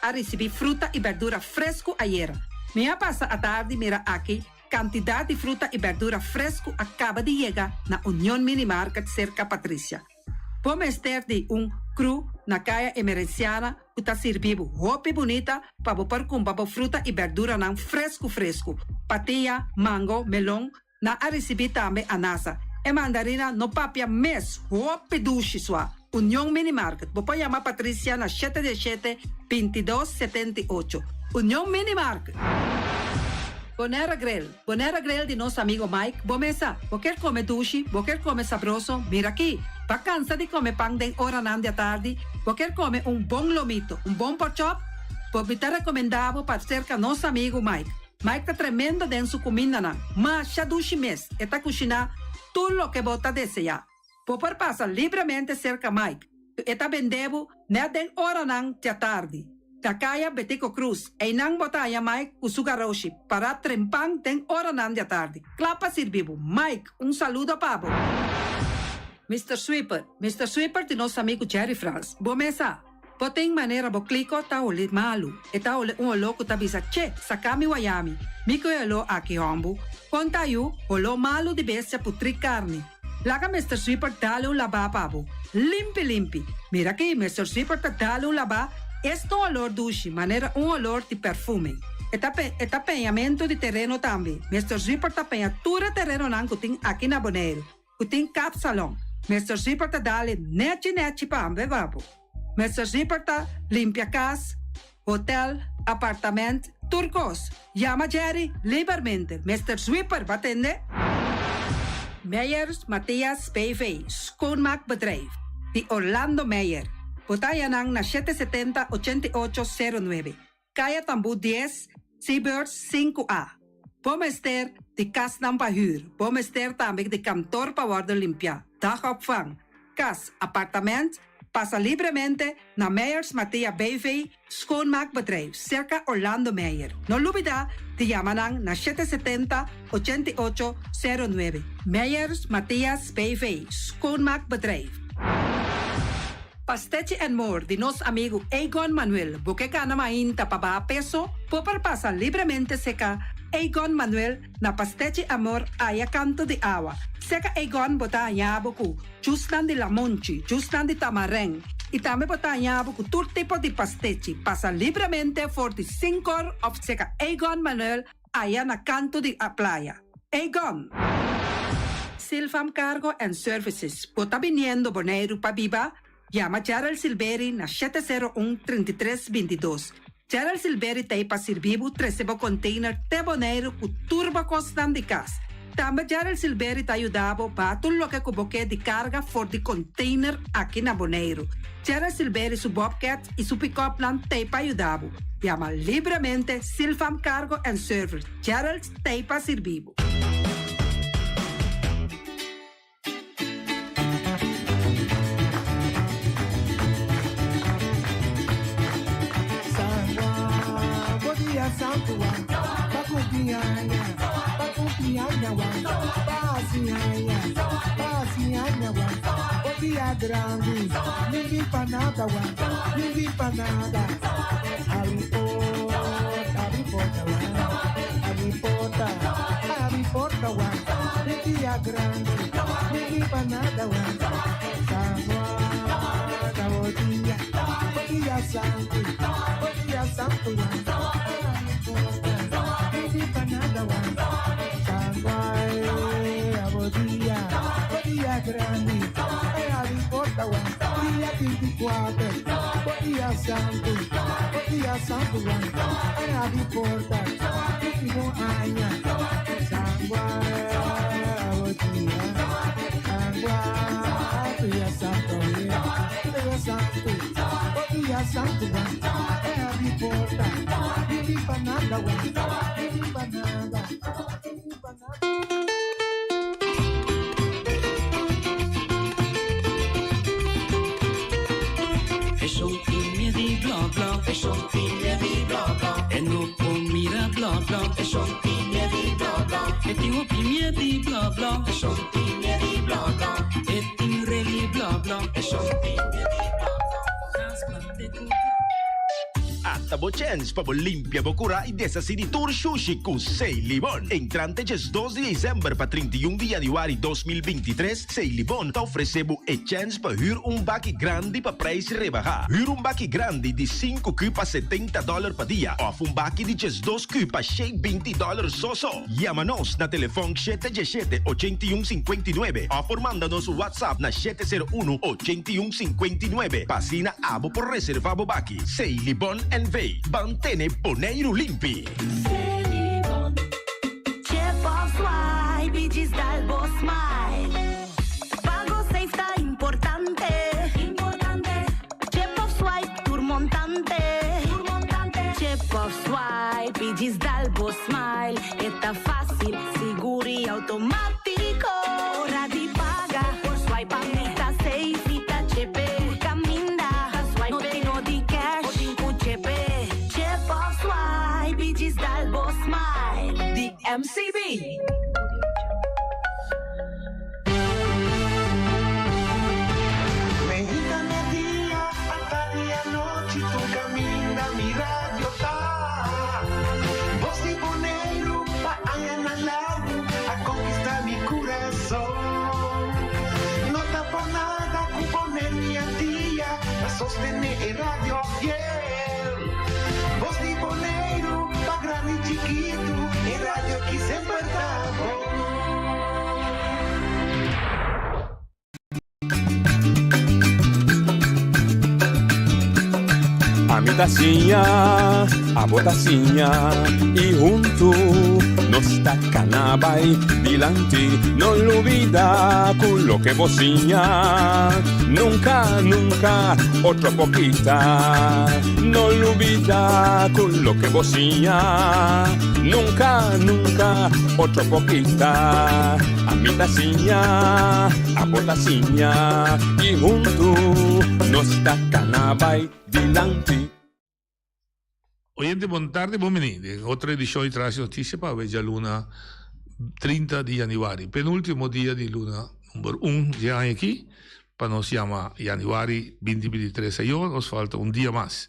a recebi fruta e verdura fresco ayer. Minha passa a tarde mira aqui, quantidade de fruta e verdura fresco acaba de chegar na Union Mini Market cerca Patrícia. Vamos ter de cru na caia emergenciana que está servindo roupa bonita para você comprar fruta e verdura não fresco. Patia, mango, melão, na a receber também anasa. E mandarina no papia mês, roupa duche sua. Union Mini Market. Você chama Patrícia na 717-2278. Union Mini Market. Bonera Grill de nosso amigo Mike. Bomesa, você quer comer duche? Você quer comer sabroso? Mira aqui. Para cansa de comer pão de hora da tarde, você quer comer bom lomito, bom pork chop? Você está recomendado para cerca nosso amigo Mike. Mike está tremendo dentro sua comida, mas já duche mês. Está cozinhando tudo o que você deseja. Você passa livremente cerca Mike. Está vendendo na den hora da tarde. Takaya Betico Cruz, e nang botaya Mike Usugaroshi para trempang den hora da tarde. Clapa servivo. Mike, saludo pabo. Mr. Sweeper de nosso amigo Jerry France. Bomesa, tem maneira bo clico ta ole malu. E ta ole louco ta bisa che, sakami wayami. Miko elo aki hombu. Conta yu, olo malu de bestia putri carne. Laga Mr. Sweeper dale laba pabo. Limpi. Mira aqui, Mr. Sweeper ta dale laba. Esto olor duche, maneira olor de perfume. Eta penhamento de terreno também. Mr. Sweeper ta penhatura terreno nan kuting aqui na Bonaire. Kuting cap salon. Mr. Zipper ta dale neti pa ambe vapo. Mr. Zipper ta limpia casa, hotel, apartamento, turcos. Llama Jerry libermente. Mr. Zipper, batende? Meyers Matthias PV, schoonmaakbedrijf. Die Orlando Meyer. Botayanang na 770-8809. Kaya Tambu 10, Seabirds 5A. Bomester de kas ng pahuur. Bomester também de kantoor pa worden limpia. Dagopvang, kas, appartement, passa livremente na Meyers Mattia BV, schoonmaakbedrijf, circa Orlando Meyer. No lubida, te yamanang na 770-8809. Meyers Matthias BV, schoonmaakbedrijf. Pastechi and More de nosso amigo Egon Manuel. Porque kana mainta pa ba peso, popar passa livremente seca Egon Manuel na Pastechi Amor aya canto de agua. Seca Egon bota anyabo ku justan de lamonchi, justan de tamareng. E também bota anyabo ku todo tipo de pastechi. Passa livremente for the 5 of seca Egon Manuel aya na canto de a playa. Egon. Silfam Cargo and Services. Bota viniendo Bonaire pa Biba. Llama Gerald Silveri na 701-3322. Gerald Silveri tem para servir o recebo container de Bonaire com turbo constante de casa. Também Gerald Silveri te ajudava para tudo o que cuboque de carga for de container aqui na Bonaire. Gerald Silveri, su Bobcat e su pick-up plan te para ajudava. Llama livremente Silfam Cargo and Service. Gerald te para servir. Santua, Bakupianya, Basianya, Odia grande, ninguém pra nada, Alipota, botella grande, baby banana one, botella santo one, baby banana one, botella grande, botella one, botella 24, botella santo one, botella mo anya, sangwa, botella, botella santo, botella santo one, baby banana one, baby banana. E son figlie di bla bla, e son figlie di bla bla, e non può mira bla bla, e son figlie di bla bla, e ti ho figlie di bla bla, e son figlie di bla bla, e ti reli bla bla, e son figlie di bla bla. Hasta bochens para limpia bocura y desasiri tour sushi con 6 limón. Entrante 2 de diciembre para 31 de januari 2023, 6 limón te ofrecemos a chance para huir baki grande para preço rebajar. Huir baki grande de 5 cup a $70 per dia of baki de 2 cup a $20 soso. Llámanos na telefone 717-8159 o por manda-nos WhatsApp na 701-8159. Pasina abo por reservar baki. 6 limón NV. Mantene Boneiro limpi. Selibon, chip of swipe y Gisdalbo smile. Pago safe está importante. Chip of swipe turmontante. Chip of swipe y Gisdalbo smile. Está fácil, seguro y automático. Hora de paga por swipe amita safe y ta chepe. Caminda, swipe no tengo de cash. Gisdalbo smile, the MCB. Mexicana día, hasta día noche, tu camina, mi radio está. Voz de Boneiro, pa' allá en al lado, a conquistar mi corazón. No tapo nada, con poner mi tía, a sostener el radio fiel. Voz de Boneiro, pa' grande y chiquito, el radio aquí siempre estamos. A mi tacinha, a botacinha e junto nos tacanabay dilante, no lo olvida con lo que bocinha. Nunca, nunca, otro poquita, no lo olvida con lo que bocinha. Nunca, nunca, otro poquita. A mi tacinha, a botacinha e junto nos tacanabay dilante. Oyente, buon tardi, buon venire. Otra edizione di Trasi Notizie per oggi luna 30 di januari, penultimo dia di luna numero 1 di anno qui, per noi siamo januari 2023, nos falta un dia mais.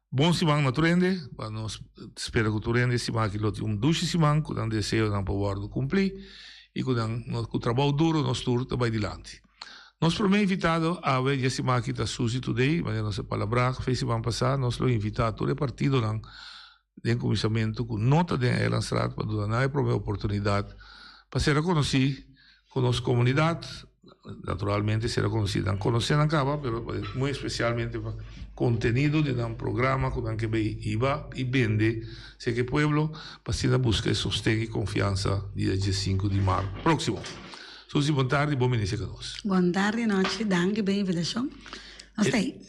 Buon simang na turende, per noi spero che turende si manchi loti un duci simang, con un deseo da poter cumplir e con un trabalho duro nos turno vai dilanti. Nos primeiro invitado a ver esse máquina Suzy today, mas não se palabra, fez semana passada, nós lo invitado todo o partido não de comissamento com nota de Elanstrat para dar a primeira oportunidade para ser reconhecido com nossa comunidade, naturalmente ser reconhecido, não conhecer não acaba, mas muito especialmente para conteúdo de um programa com que vai iba e vende, sei que o povo para se buscar sustento e confiança dia 5 de março próximo. Suzy, buon tardi, buon venire con noi. Buon tardi, noci, danke, ben invitação.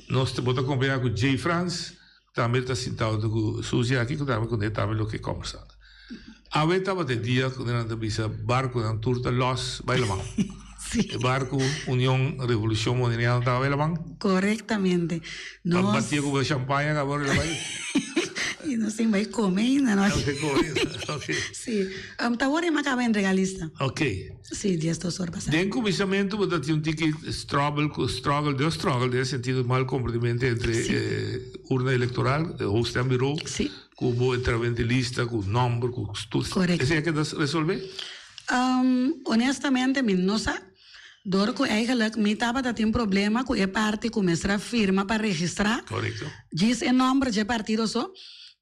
Nós estamos acompanhando com Jay Franz, também está sentado com Suzy aqui, que também o que conversando. A vez estava de dia, quando nós temos barco na turta Los Bailamão. Sí. El barco Unión Revolución Moderna estava Bailamão. Correctamente. Nós batia com champanhe agora lá vai. E não sei mais comer ainda, não. Não sei comer, ok. Sim. Agora é acaba em regalista. Ok. Sim, dia 2 horas passadas. Dentro do comissamento, você tinha um ticket struggle, nesse sentido, mal comportamento entre urna eleitoral, host and bureau, com o interventilista, com o número, com tudo. Correto. Esse é que resolver? Honestamente, mi não sei. Door que eigenlijk mi taba dat een problema que é parte começar a firma para registrar. Correcto. Diz o nome de partido só,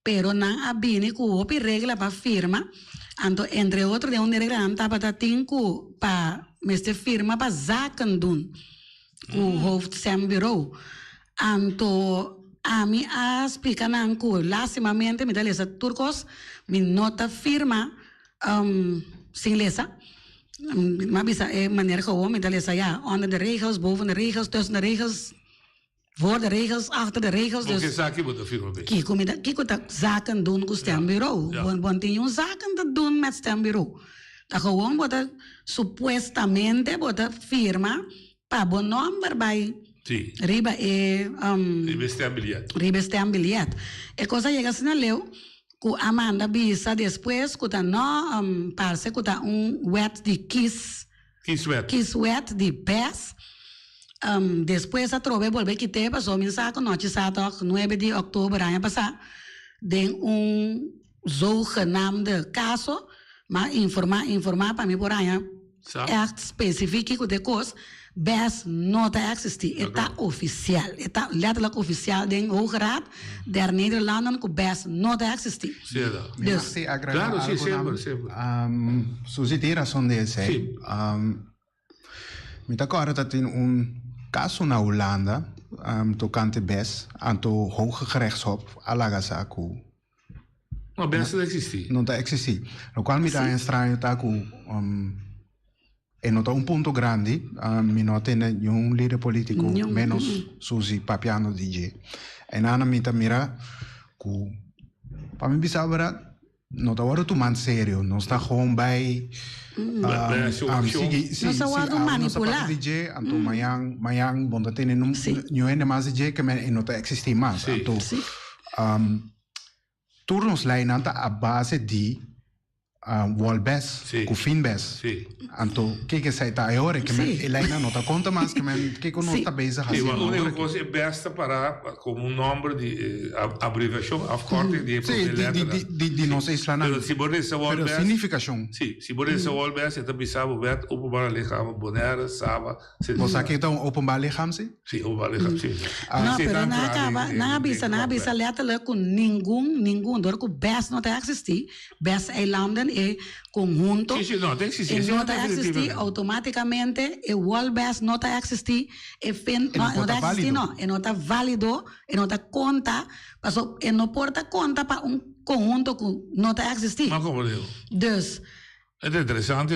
pero não abine que o regla para firma. Anto entre outro de onde regla não taba dat een que para meste firma para zaken doen. O hoofdstembureau. Anto a mi explica nan que lastimamente mi dá essa turcos mi nota firma sem lesa. Maar bisa manier gewoon met alles ja onder de regels, boven de regels, tussen de regels, voor de regels, achter de regels. Porque Dus zaken moet firma bij. kiko dat zaken doen met stembureau. Want die zaken te doen met stembureau. Dat gewoon wordt supuestamente wordt firma pa bon number bij. Sí. Riba Riba stembiljet. E cosa llega sin leu. Ku Amanda bisa después ku ta no parece ku ta wet de kiss wet de pes después a trove volve que te pasó min saco noche zaterdag 9 de oktober año pasado de zogenaamde caso maar informar para mí por año echt specifiek de cos best nota existie. Eta officieel. Eta letterlijk officieel ding Hoge Raad der Nederlanden ku best nota existie. Dus claro, sí, sempre. Suscitera son de ese. Mi t'accordo dat in caso na Hollanda tocante best anto Hoge Gerechtshof alagasaku. No, best não existe. Não está existi. Lo qual mi dá estranho tá ku e nota un punto grande, mi nota un leader politico menos Susi Papiano DJ. E nana mi ta mira ku pa mi bisa bara nota waro tu man serio, non sta gewoon bij não se waro manipular. DJ anto mayang bonda tene num ene mas DJ que men nota existi mas anto turnos lijnanta a base di Walbes, ku Finbes. Anto, que sai tá agora que Helena não tá conta mais que não está bezig assim. Sim, a única coisa é besta para como nome de abreviação, afkorting de nossa islana. Pero se você essa Walbes, significação. Sim, se você essa Walbes, então bisabo vet openbaar lichaam, Bonaire, Saba. Você aqui então openbaar lichaam sim? Sim, openbaar lichaam sim. Não, pero na bisa letterlijk com nenhum dor com best não tá existir. Best eilanden conjunto no está existir automaticamente el World Best no está existir no está válido no está conta paso no porta conta para conjunto que no está existir dus es interesante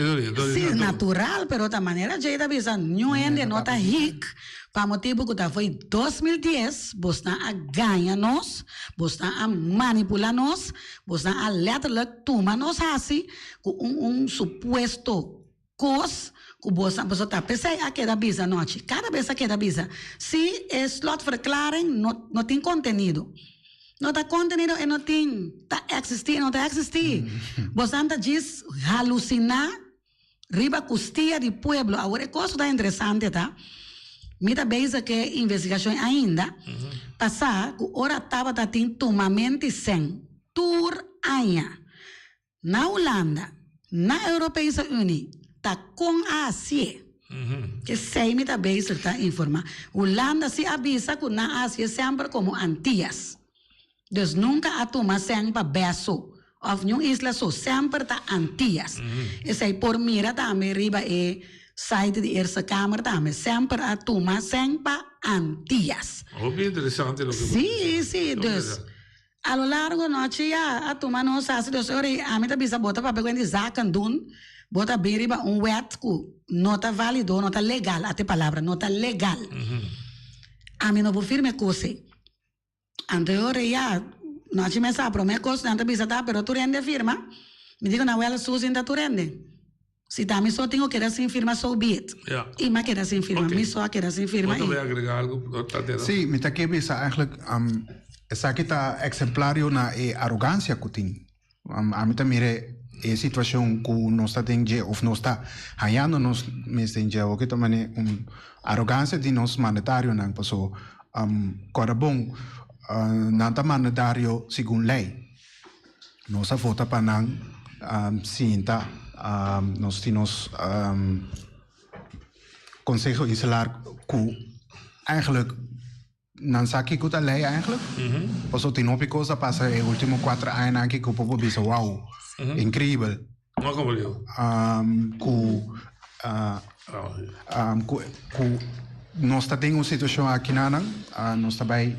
sí natural pero de manera ya bisa no está hic para motivo que foi 2010 vos na a ganha-nos, vos na a manipular-nos, vos na a letterlijk toma-nos assim, com suposto cos, que vos na pensei a queda bisa noite, cada vez a queda bisa. Se é slotverklaring não tem conteúdo. Não tem conteúdo e não tem, tá existir. Vos anda diz halucinar, riba custia de pueblo. Agora, coisa da interessante, tá? Mita beisa que investigação ainda passar que ora estava tendo tomamente sem tur aia na Holanda na Europeia Unie tá com a Ásia que sei mita beisa tá informar Holanda se avisa que na Ásia sempre como Antillas dus nunca a toma sem para beso of nenhuma isla só sempre tá Antillas e sei por mira também riba site de Eerste Kamer também sempre a turma sempre Antillas. Muito interessante lo que sim, dus a lo largo noite já a turma não sabe dus ora a mim bisa bota para pegar zaken doen bota bem riba wet que não tá válido, não tá legal, até palavra não tá legal. A mim não vou firme coisa. Anterior já noite me sabe promete coisa, não tá bisa tá, pero tu rende firma. Me digo na ela Suzy ainda tu rende. Se também só tenho que dar sem firma, so be it. E mas que dar sem firma, me só que dar sem firma. Você vai agregar algo? Sim, me tá que bisa eigenlijk essa aqui tá exemplário na arrogância que tem. A mim tá mire situação que não está tendo ou não está ganhando nos meses de o que também arrogância de nós mandatário não passou corre bom não tá mandatário segundo lei nossa vota para não sinta nós temos Conselho Insular que eigenlijk não sabe que está lei eigenlijk. Pas o tino picosa passa os últimos 4 anos aqui que o povo diz wow, incrível. Não como eu. Nós temos uma situação aqui nós também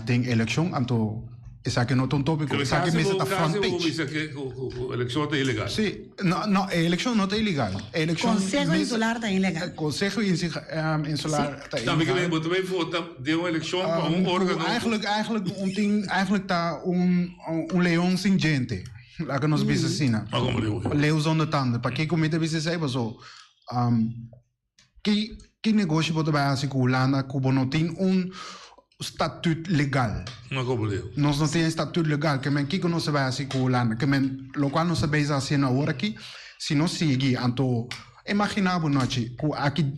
tem eleição, então isso aqui não é um tópico. Isso aqui é a front page. Isso aqui a eleição é ilegal. Sim, não, a eleição não é ilegal. Conselho Insular está ilegal. Conselho Insular está ilegal. Também que também vota de uma eleição para órgão. Eigenlijk está leão sem gente. Lá que nós vimos assim. Leão zonder tanden. Para que comida você sabe so? Que negócio pode vai assim com Holanda, que não tem estatuto legal. Nós não temos estatuto legal, que men que nós vai assim com Holanda, que men lo qual nós sabemos assim na hora aqui, se nós seguir, então imaginava nós que aqui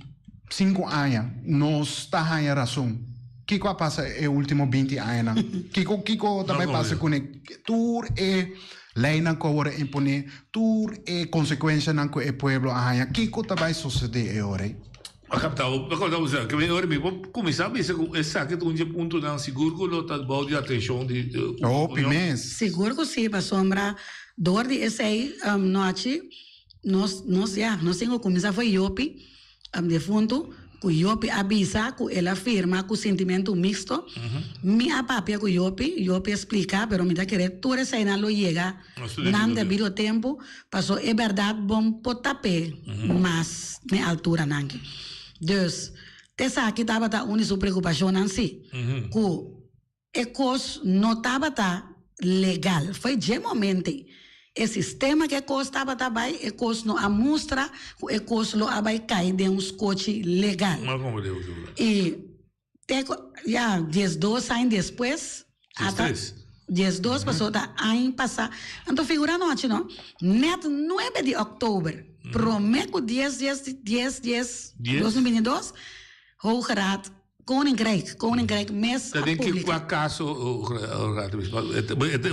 5 anos nós está em razão. Que vai passar os últimos 20 anos? Que também passa com tour e lei não cobra impone, tour e consequência não que o povo arranha. Que também sucede agora? Acabou, que vem agora mesmo, começar a pensar que esse aqui é um ponto não seguro que não está de de atenção de seguro que sim, para sombra dor de esse noite nós temos começar foi Iopi de fundo que Iopi avisa que ela afirma que o sentimento mixto minha papia que Iopi explica pero me dá querer tudo essa não lo llega não devido tempo passou é verdade bom por tapé mas na altura não. Dus, essa aqui estava a única preocupação assim, que a coisa não estava legal. Foi de momento, o sistema que a coisa estava também, a coisa não mostra que a coisa não vai cair de um coche legal. E, já, 12 anos depois, 12 passou ano passado. Então, figura noite, não? Net 9 de outubro. Prometo 10, 2022, Hoogeraad, Koninkrijk, mes a pública. Denk qua caso,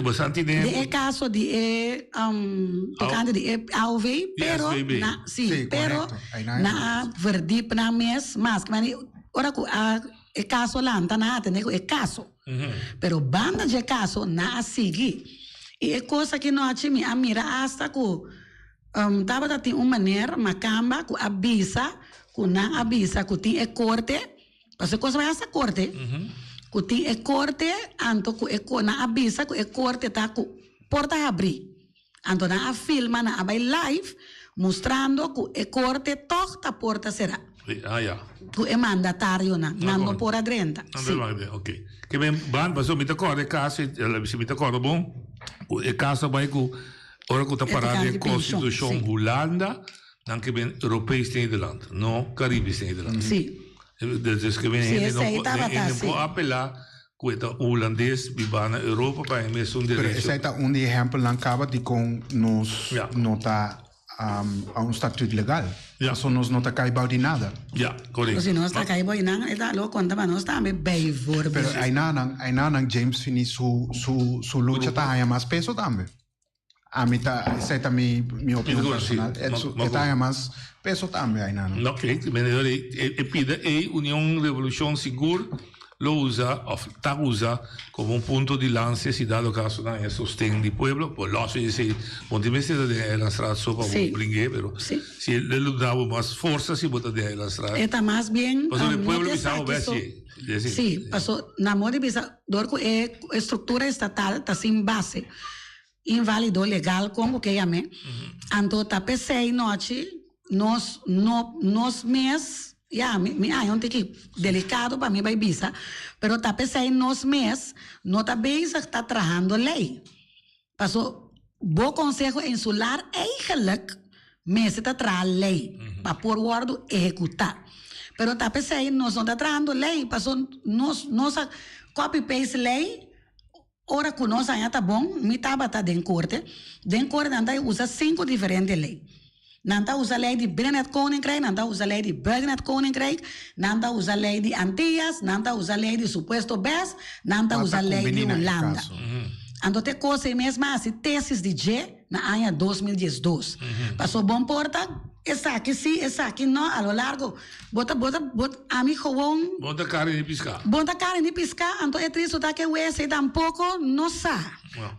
bastante tempo. De caso de tocante de AOV, pero na sim, pero na verdip na mes, mas que ora o caso lá não na atende o caso. Pero banda de caso na seguir. E é coisa que não achei a mira hasta que tava tem uma maneira macamba que avisa que tem corte parce que vai essa corte que tem corte anto que na avisa que corte tá que porta abrir anto na filma na vai live mostrando que corte toca a porta será que é mandatário não por adrenta ok que bem ban passou me accordo caso se me accordo bom o caso vai que ora que está parada a Constituição Holanda, não que vem Europees Nederland, não Caribisch Nederland. Sim. Dus que vem não pode apelar que o holandês vive na Europa para emergir direito. Esse é um exemplo não acaba de com nos nota a estatuto legal. Só nós não está caindo de nada. Correto. Se nós está caindo de nada, está lo conta para nós também bem for. Pero aí não James fini su luta tá aí mais peso também. A mim essa é minha opinião personal. É mais peso também aí não. Ok, melhor é pida União Revolução Segura lo usa como ponto de lance se dado caso não é sostém do povo, por lá se onde mesmo de la strada só para brincar, pero se ele dava mais força se botar de la strada. Está mais bem. Mas o povo pensava bem sim, passou na moda bisa dorco é estrutura estatal está sem base. Invalidou legal como que chame. Então tá pensei noite nós mês me aí ontem que delicado para mim vai bisa, pero tá pensei nós mês não tá bem está trabalhando lei. Passou bom conselho insular eigenlijk mês está trabalhando lei para por guardo executar. Pero tá pensei nós não tá trabalhando lei, passou nós copy paste lei. Ora que nós ainda tá bom, me estava dentro corte anda usa 5 diferentes leis. Nanda usa lei de Binnenland Koninkrijk, nanda usa lei de Buitenland Koninkrijk, nanda usa lei de Antillas, nanda usa lei de supuesto BES, nanda usa lei de Holanda. Ando te cosa mesmo assim, tesis de G na ano 2012. Passou bom porta, essa aqui sim, essa aqui não, a lo largo. Bota, a mim gewoon. Bota carne de piscar. Bota carne de piscar, então é triste que o esse tampouco não sabe.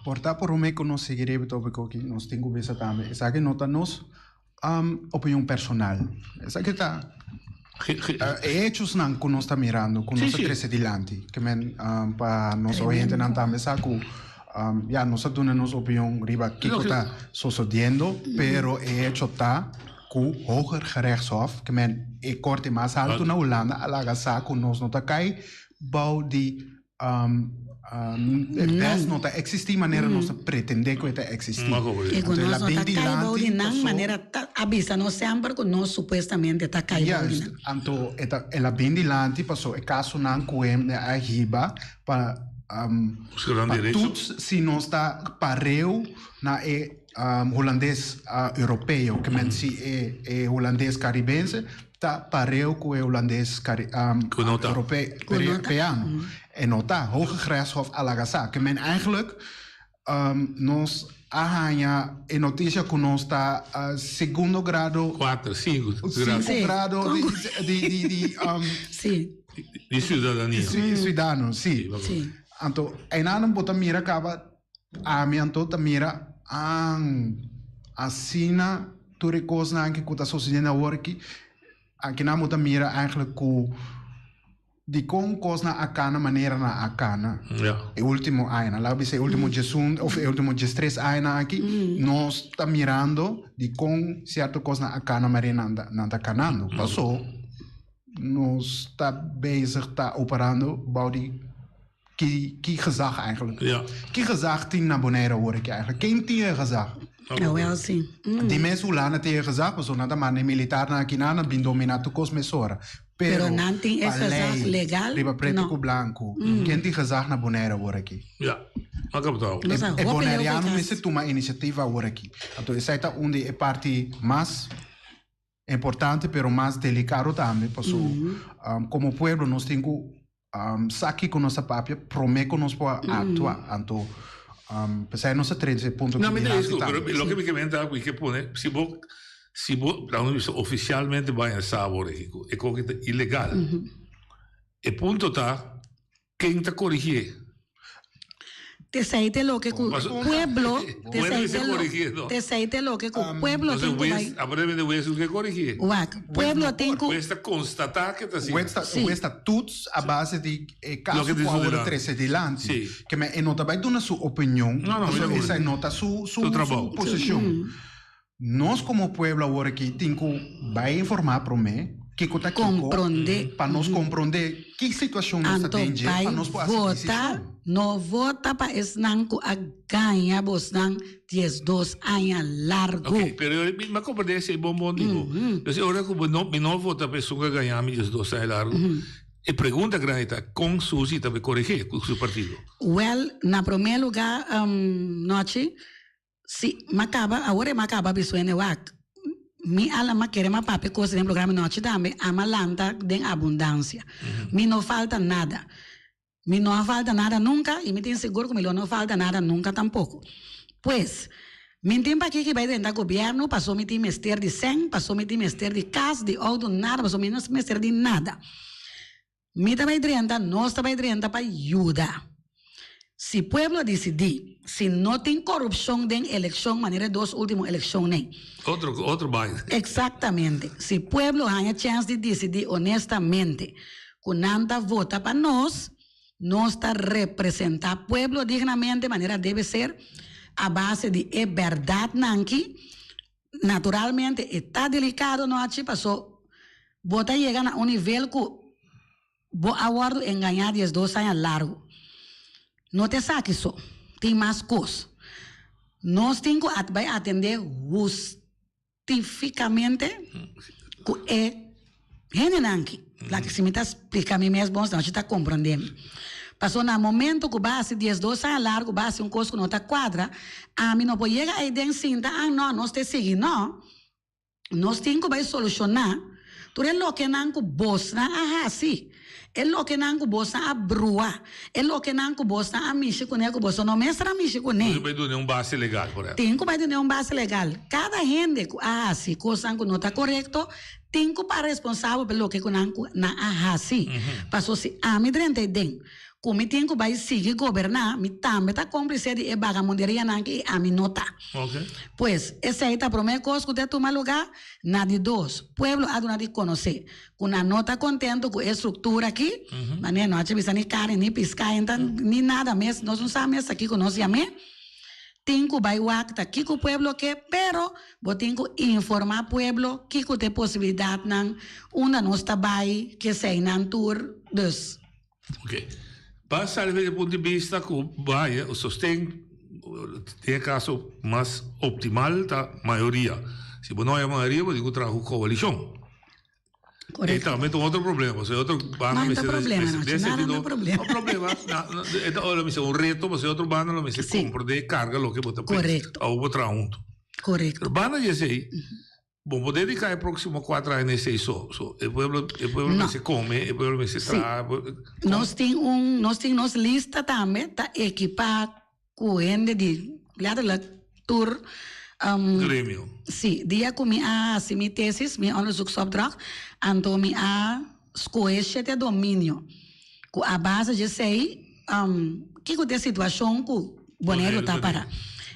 Porta por me que nós seguiremos tópico que nós temos que ver também. Essa aqui nota nos opinião personal. Essa aqui tá hechos não que nós está mirando, que nós está crescendo adiante. Que men para nós oyentes não também saco. Ya nós damos nossa opinião riba que está sucedendo, pero hecho tá com o hoger gerechtshof, que men é corte mais alto na Holanda, alaga saco nós não tá cai, bau de best não tá existir maneira nós pretender que está existir. E quando nós não tá cai, bau de não maneira avisa nós sempre que nós supostamente tá cai. Então ela bem dilante passou é caso não coem a riba para todos se nós está pareu na holandês europeu que men se é holandês caribense tá pareu com o holandês europeano e nota hoge gerechtshof alagasa que men eigenlijk nós arranha e notícia que nós está segundo grado 5 grado de cidadania cidadão sim. Então, ainda não bota mira acaba a minha tota mira assina tudo coisa que está sucedendo agora aqui não bota mira eigenlijk com de com coisa a cana maneira na a cana o último ano lá vai ser o último Jesus ou o último 3 anos aqui nós está mirando de com certa coisa a cana maneira não está canando passou nós está bezig está operando body que gezag eigenlijk. Que gezag tien naar Bonaire hoor ik eigenlijk. Geen tien gezag. Wel sim. Die mensen hoe lang tien gezag was, nada maar de militar na Kinana bin dominado cos mesora. Pero não tem esse gezag legal. Riba preto com blanco. Quem tem gezag na Bonaire hoor ik. Ja. Acabou. E Bonaireano nesse toma iniciativa hoor ik. Então essa é onde é parte mais importante, pero mais delicado também, porque como pueblo nós temos saque com nossa papia, promete que nós podemos atuar. Então, pensar nossa 13 pontos de vista. Não, mas o que me comenta é que se você oficialmente vai a sabor, é coisa ilegal. E ponto tá, quem está corrigindo? Te saíte lo que cu pueblo, te saíte lo que cu pueblo tem que vai. Aparentemente o isso que corrigir. Pueblo tem que cuesta constatar que está assim. Cuesta tuts a base de caso que agora 13 dilante. Que me nota vai dar sua opinião, essa nota sua posição. Nós como pueblo agora aqui tem que vai informar para mim que está compreender para nós compreender que situação nós está tendo para nós votar não vota para esnanco a ganha bosnan 12 anos largo. Ok, pero me compreender esse bom digo. Então agora que não vota para pessoa ganhar 12 anos largo. E pergunta grande com Susi também corrigir com seu partido. Well, na primeiro lugar noite se macaba agora macaba bisuene wak. Mi alma quer uma papi coisa no programa noite também a malanta de abundância. Mi não falta nada. Mi não falta nada nunca e me tenho seguro que mi não falta nada nunca tampouco. Pois, mi tempo aqui que vai dentro do governo, passou mi mester de 100, passou mi mester de casa, de auto, nada, passou mi mester de nada. Mi também drenta, nós também drenta para ajudar. Se o povo decidir, se não tem corrupção em eleição, maneira dos últimos eleições, nem. Outro bairro. Exatamente. Se o povo tem a chance de decidir honestamente, quando anda vota para nós está representar o povo dignamente, de maneira deve ser, a base de verdade, nanki. Naturalmente, está delicado, não é? Passou, vota chega a um nível que vou aguardo em ganhar 12 anos largo. Não te saque só, tem mais coisas. Nós temos que atender justificamente que é genenanque. Lá que se me está explicando a mim mesmo, não está compreendendo. Passou no momento que base 12 anos largo, base coisa que não está quadra, a mim não pode chegar aí dentro cinta, não, nós te seguimos, não. Nós temos que solucionar tudo o que não que bosta, sim. é lo que não bosta a brua, é lo que não bosta a mexer com ele, bosta não mestra mexer com ele. Vai ter um base legal, correto? Tem que vai ter um base legal. Cada gente se coisa não está correto, tem que para responsável pelo que na assim. Passou se a me drente den. Como tem que vai seguir governar, me também tá cúmplice de bagamonderia não que a me nota. Ok. Pues, essa aí tá a primeira coisa que você toma lugar. Na de dois, pueblo há de conhecer. Com a nota contento com a estrutura aqui, mas não há de nem carne, nem piscar, então, nem nada mesmo. Nós não sabemos aqui que nós chamamos. Tem que vai o acta aqui com o pueblo que, pero, você tem que informar o pueblo que tem possibilidade não, onde nós trabalhamos, que sei não tour, dus. Ok. Para saber do ponto de vista que o sostém tem caso mais optimal da maioria. Se não é a maioria, você trabalha com coalição. Correto. E também tem outro problema. Se outro banda não tem problema, não tem problema. O problema é um reto, mas outro banda não se compra de carga lo que você Correto. Ou outra junto. Correto. Banda já sei. Bom, poder dedicar os próximos 4 anos nesse isso. O pueblo se come, o pueblo se trabalha. Nós temos lista também, tá equipar com gente de tour. Grêmio. Sim, dia que se minha tesis, minha onderzoeksopdracht, então minha escolha de domínio. Com a base de sei, que é a situação que o Boneiro está para.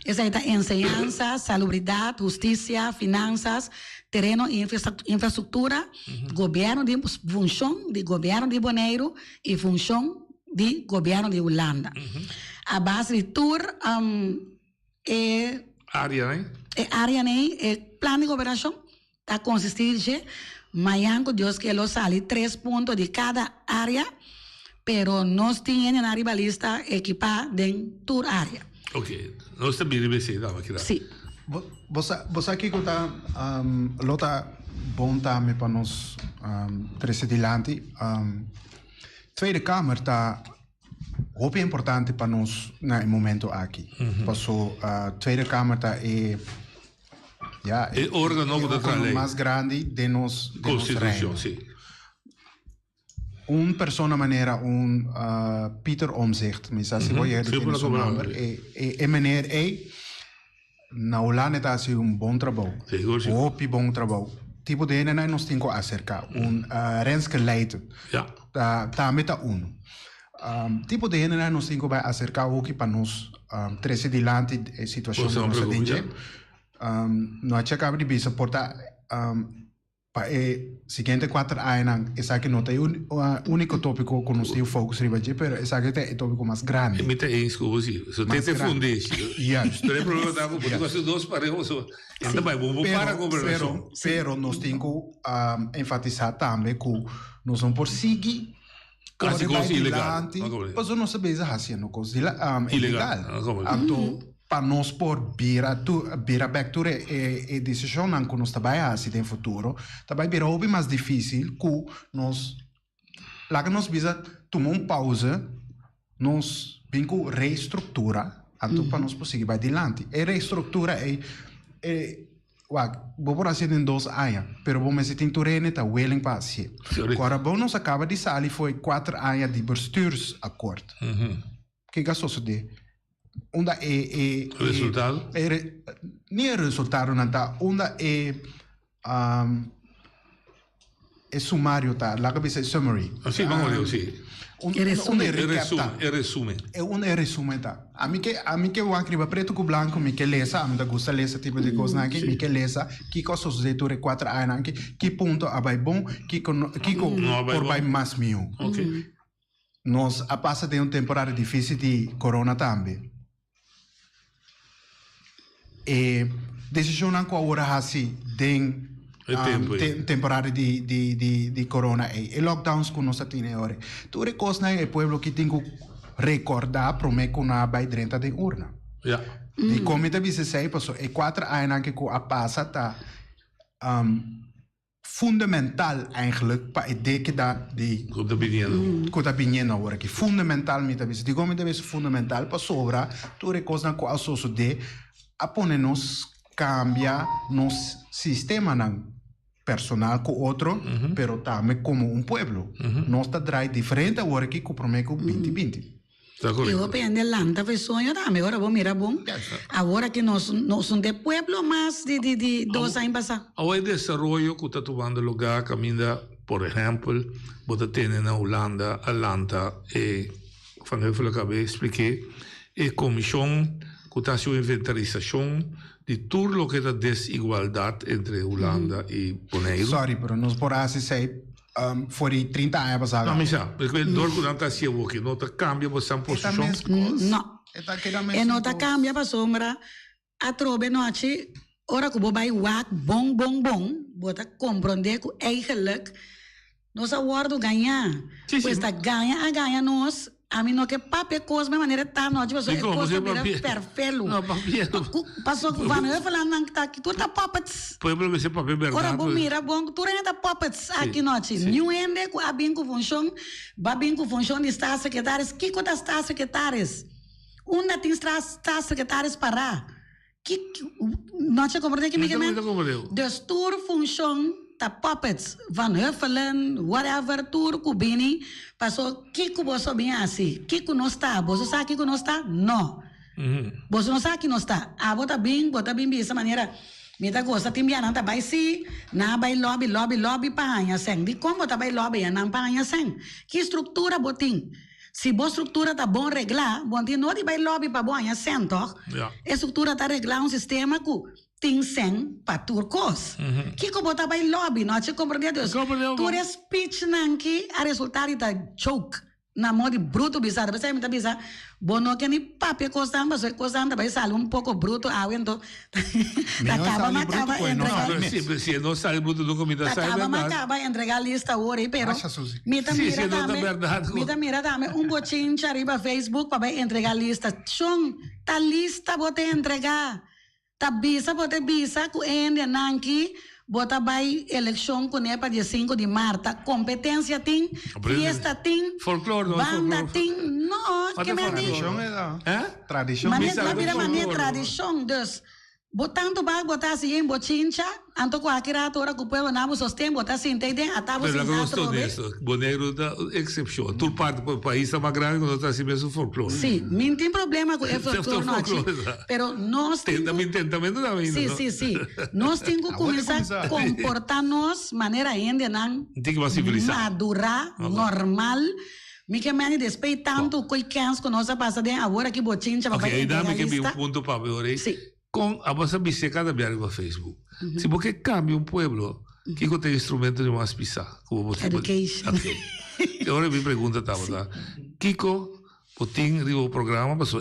Essa aí está ensinança, salubridade, justiça, finanças, terreno e infraestrutura, governo de função de governo de Boneiro e função de governo de Holanda. A base de tour é área, né? É área, né? É plano de governação. Está consistir de Mayanco, Deus que lo sale 3 pontos de cada área, pero nós temos na ribalista equipa de tour área. Ok. Nós também representamos aqui. Sim. Você aqui que está lota bom também para nós presidente. Tweede Kamer está muito importante para nós no momento aqui. Passou a Tweede Kamer está é o órgão mais grande de nós Constituição, sim. Persona maneira Pieter Omtzigt, mas assim vou ir de seu nome. E meneer na Holanda está assim bom trabalho. Muito bom trabalho. Tipo de nós temos que acercar Renske Leiden. Tá meta tipo de nós temos que acercar o que para nós trazer adiante a situação que nós temos. Nós acabamos de ver portar para o seguinte 4 anos, esse aqui não é o único tópico que nós temos foco sobre, mas esse aqui é o tópico mais grande. Me tem isso, você tem que fundir. Yes. Não é problema da porque nós dois paramos. Então vai, vamos para a governação. Pero nós temos que enfatizar também que nós não por seguir quase coisa ilegal. Mas nós sabemos fazendo coisa ilegal. Então para nós por vira back to a decisão não que nós trabalhamos assim no futuro, também virá bem mais difícil que nós lá que nós precisa tomar pausa, nós bem que reestrutura, então para nós conseguir vai adiante. A reestrutura vou por assim em 2 anos, pero bom mas tem terreno tá willing para assim. Agora bom nós acaba de sair foi 4 anos de bestuursacord. Que gastou isso de onde resultado? Não é resultado, não tá. Onde é sumário, tá? Lá que diz summary. Sim, vamos ver, sim. Resume. É um resumo, tá? A mim que eu escrevo preto com branco, me que lesa, a mim gosta lesa tipo de coisa aqui, me que lesa, que coisa sucedeu 4 anos aqui, que ponto vai bom, que por vai mais mil. Nós a passa de temporada difícil de corona também. E decisão não agora assim de temporada de corona e lockdowns que nós temos agora. Tudo coisa é o povo que tem que recordar para mim que não vai dentro de urna. E como eu disse, passou 4 anos que a passa tá fundamental eigenlijk para a década de Cotabiniano agora que fundamentalmente digo me deve ser fundamental para sobra tudo coisa que a sociedade a pôr nos cambia nos sistema não personal con otro, pero también como un pueblo. Nos trae diferente ahora aquí con Promeco 2020. Eu penso lanta foi sonho também. Agora vou mirar bom. Agora que nós somos de pueblo mais de 2 anos passar. Ahora el desarrollo que está tomando lugar, camina, por ejemplo, você tem na Holanda, Atlanta, van Heuvel acabei de explicar, a comissão que está sua inventarização de tudo lo que é a desigualdade entre Holanda e Bonaire. Sorry, pero nos por assim sei, for 30 anos passar. Não, mas porque dor que não está se aqui, não está cambia você a posição. Não. E não está cambia para sombra. A trobe noite, ora que vai wak bom, bota compreender que eigenlijk nós aguardo ganhar. Pois tá ganha nós. A mim não que papel coisa de maneira tá não, tipo, é coisa perfeito. Não, papel. Passou que vai eu falando não tá aqui, tu tá puppets. Foi para você papel verdade. Ora bom mira bom, tu ainda tá puppets aqui noite. New ende com a bem com função, ba bem com função de estar secretários, que com das estar secretários. Uma tem estar secretários para. Que não te compreende que me que destur função ta puppets Van Huffelen, whatever, tour kubini, passou Kiko boso bem assim, Kiko não está, boso sabe Kiko não está? Não. Boso não sabe que não está. Ah, bota bem dessa maneira. Me tá gosta timbia não tá vai se, na vai lobby para ganhar sem. De como tá vai lobby não para ganhar sem. Que estrutura botim? Se boa estrutura tá bom reglar, bom dia não vai lobby para bom ganhar sem, toh? A estrutura tá reglar um sistema que tem sem para turcos. Que como tá vai lobby, não te compreende Deus. Tu é speech nanki a resultado da choke. Na modo bruto bizarro, você me tá bizarro. Bono que ni papi costan, mas costan vai sair pouco bruto, então acaba entregar. Se não sai bruto do comida sai verdade. Acaba entregar lista hoje, pero mira também botinho arriba Facebook para entregar lista. Chon, tá lista bote entregar. Tá bisa bote bisa ku ende nanki. Bota vai eleição com para dia 5 de março. Competência tem, fiesta tem, folclore, banda tem. Não, que me diz? Tradição. Maneira tradição, dus. Botando ba botar assim em bochincha, anto com aquela tora que o povo não sostém, botar assim tem dentro, atava sem gosto disso. Boneiro da exceção. Tudo parte do país é mais grande quando está assim mesmo folclore. Sim, não tem problema com o folclore, pero nós também Sim. Nós temos que começar a comportar-nos maneira ainda não madurar, normal. Me que me respeitando o que queremos que nós passamos agora que bochincha para aí dá-me que vi ponto para ver. Sim. Com a vossa bicicleta viagem no Facebook. Se você cambia pueblo, que tem instrumento de mais pisar? Education. Agora me pergunta, tá? Kiko, tem o programa, mas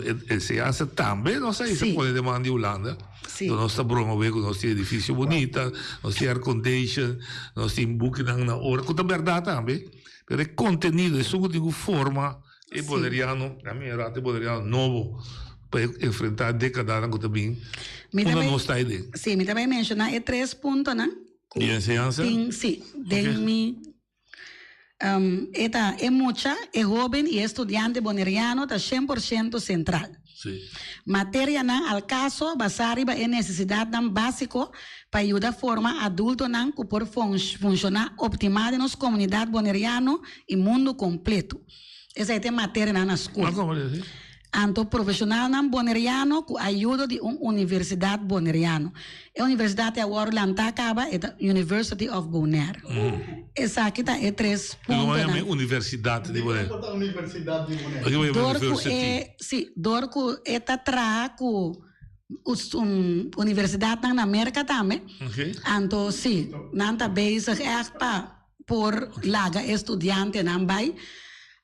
se acha também, não sei se pode demandar de Holanda. Nós estamos promovendo, nós temos edifício bonito, nós temos air condition, nós temos booking na hora, que é verdade também. Mas é conteúdo, é só uma forma, e poderiano, a minha rata poderiano novo, para enfrentar a década que também não está aí. Sim, me também mencionar é 3 pontos, né? E a enseñanza? Sim, tem é mucha, é jovem e estudante boneriano, está 100% central. Sim. Matéria não, ao caso, basari é necessidade não básico para ajudar a forma adulto não que por funcionar optimal nas comunidades boneriano e mundo completo. Essa é a matéria na escola. Anto profissional não boneriano com ajuda de universidade boneriano. A universidade agora lá acaba é a University of Bonaire. Essa aqui tá é 3 pontos. Não é universidade de Bonaire. Dorco é tra com universidade na América também. Anto sim, não tá bem é para por laga estudante não vai.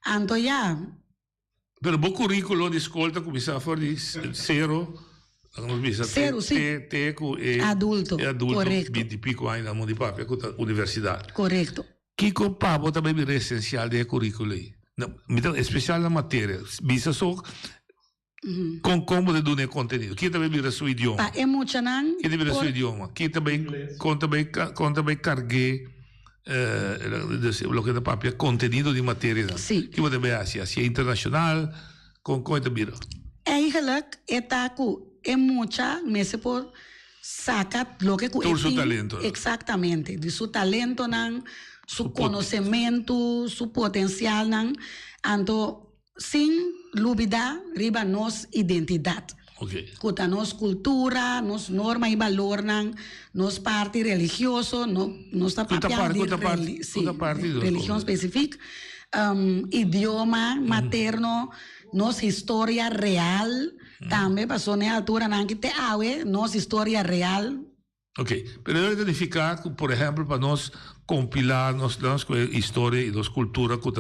Anto já Pero o currículo de escola começa a fazer zero, adulto, correto. 20 e pico anos na mão de papai com a universidade. Correto. Que compabo também é essencial de currículo aí. Especial na matéria, bisa só com como de dar conteúdo. Que também vira seu idioma. É muito não. Que vira seu idioma. Que também carregue lo que da papel contenido de matéria. Sim. Que você vê assim, é internacional, com coisa bira. Eigenlijk é taco é muita, mas por saca lo que Todo su talento. Exactamente, de su talento, su conocimiento, su potencial, anto sin olvidar riba nos identidad. Okay. Kuta nos cultura, nos norma y valor, nos parte religioso, nos Kuta parte religión específica, idioma materno, nos historia real, también pasó en altura, que te awe, nos historia real. Ok, pero debe identificar, por ejemplo, para nos compilar nuestra historia y nuestra cultura con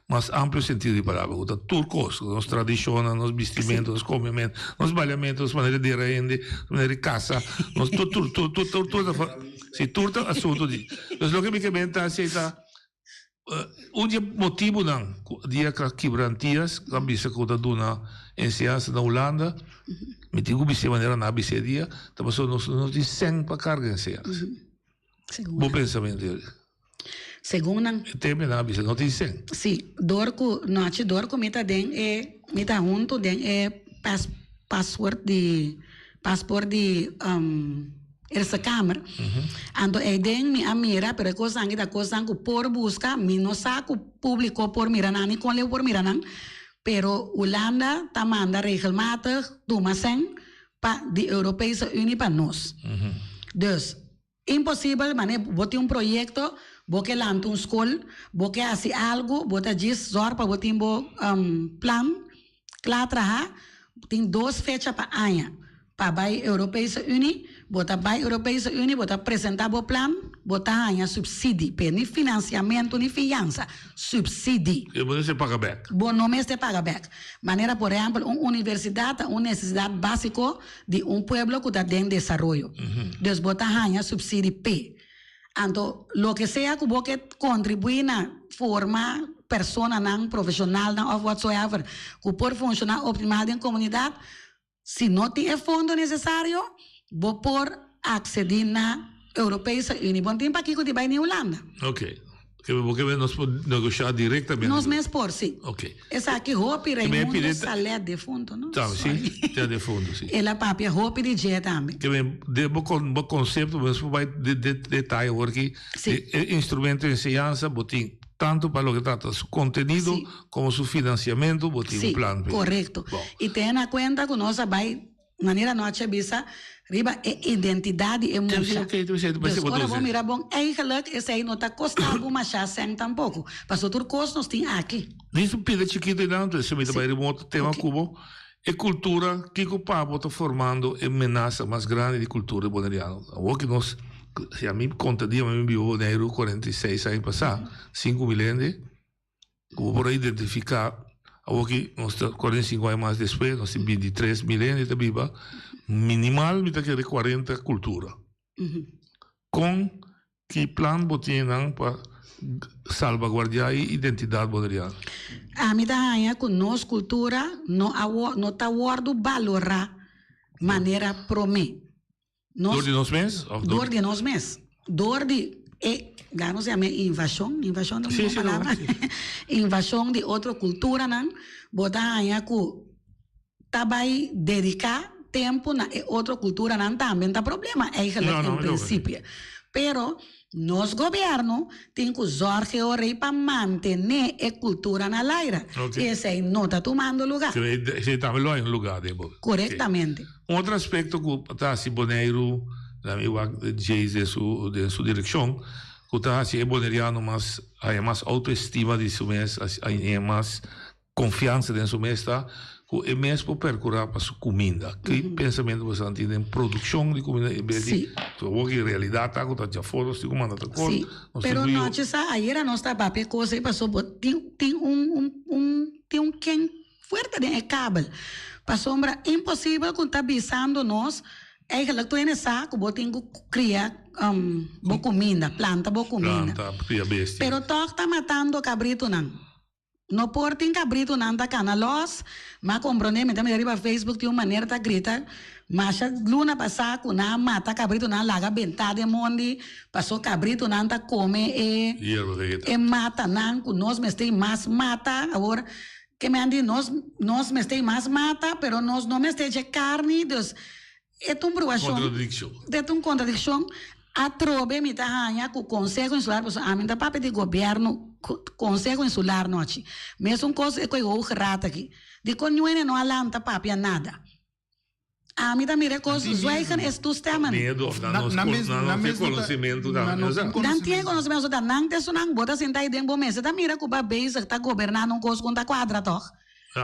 más amplio sentido de palabra, con turcos, con nuestra tradición, nos vestimentos, nos comimientos, nos bailamentos, manera de rende, manera de casa, nos todo asunto de. Entonces lo que me comenta es un motivo dia que quebrantias, que bisa ko na enseñanza na Holanda, me digo bisa maneira na bisa dia, tava só nos dizem para carga enseñanza. Bom pensamento dele. Segundo, tema na bisa não dizem. Sim, dorco mita den mita junto den passport de essa câmara. Ando den mi amira, pero coisa da coisa que por busca, mi no saco público por miranani con le por miranan, pero Holanda ta manda regelmatig toemassing pa de Europese Unie pa nos. Dus impossível, mané, bote projeto, bote lança escola, bote assim algo, bote diz zor para bote plan, claro traha, tem 2 fechas para anha. Para a Europese Unie, bota a Europese Unie, bota apresentar o plano, bota a subsídio, nem financiamento, nem fiança, subsídio. E você paga back. Bom, não é paga back. Maneira, por exemplo, uma universidade, uma necessidade básica de pueblo que está em desenvolvimento. Então, bota a subsídio P. Então, lo que seja que você contribui na forma persona, profissional, ou whatsoever, que pode funcionar optimal em comunidade. Se não tem fundo necessário, vou por acceder na Europese Unie. Bom tempo aqui que vai na Holanda. Ok. Porque nós podemos negociar diretamente. Nós mesmos por sim. Ok. Essa aqui roupa e muito salé de fundo, não? Tá, sim. Tem de fundo, sim. Ela papia roupa de dia também. Que bem, de conceito, mas vai detalhe porque instrumento de enseñanza, botim tanto para lo que trata su contenido como su financiamiento, botín un plan. Correcto. Y ten en cuenta que nos va maneira noche visa riba identidade e mucha. Agora vamos mirar bom, eigenlijk is hij nota costa alguma chance tampouco. Mas outro custo nós tem aqui. Nisso pide chiquito não, se me vai remoto tema cubo. E cultura que o papo está formando é ameaça mais grande de cultura boneriana. O que nós se a mim conta dia me enviou em 46 anos passado 5 milhões como por identificar o que nós 45 anos mais depois nós temos 23 milhões de biba minimal me que de 40 cultura com que plano botinam para salvaguardar a identidade boneriana. A mim da com nossa cultura não tá guardo valorar maneira prome. Dor de nós mesmos? Dor de nós mesmos. Dor de não se chama invasão da minha palavra. Invasão de outra cultura, não. Botar aí que tá vai dedicar tempo na outra cultura, não também tá problema. É isso em princípio. Pero nos governo tem que usar para manter a cultura na laira. E esse aí não está tomando lugar. Você também não é um lugar. Corretamente. Outro aspecto que está se boneiro, da minha de sua direção, que está se boneriano, mas há mais autoestima de seu mês, há mais confiança de seu mês, tá? Que é mesmo percorrer para sua comida. Que pensamento você tem em produção de comida? Sim. Então, que realidade está com já fotos, como anda com. Sim. Pero não te sa, ayer nós está papel coisa e passou tem um quem forte de cabo. Para sombra impossível que está avisando nós é que tu é saco botem que criar boa comida, planta boa comida. Planta, cria bestia. Pero toque está matando cabrito não. No portem cabrito não tá canalos, mas comprone me também arriba Facebook tem uma maneira tá grita, mas luna passar com na mata cabrito não laga bentada mondi, passou cabrito não tá come e mata não com nós mas tem mais mata agora que me andi nós mas tem mais mata, pero nós não mas tem carne, dus é uma provação. Contradição. É uma contradição. A trobe me tá com o Conselho Insular, a minha papel de governo, Conselho Insular noite. Mesmo coisa que eu rata aqui. De quando não alanta papel nada. A mim também é coisa, zoeigen é tu stemmen. Medo, não tem conhecimento da mesa. Não tem conhecimento da não tem só não bota sentar aí dentro mesa. Da mira que o base está governando um coisa com ta quadra toch.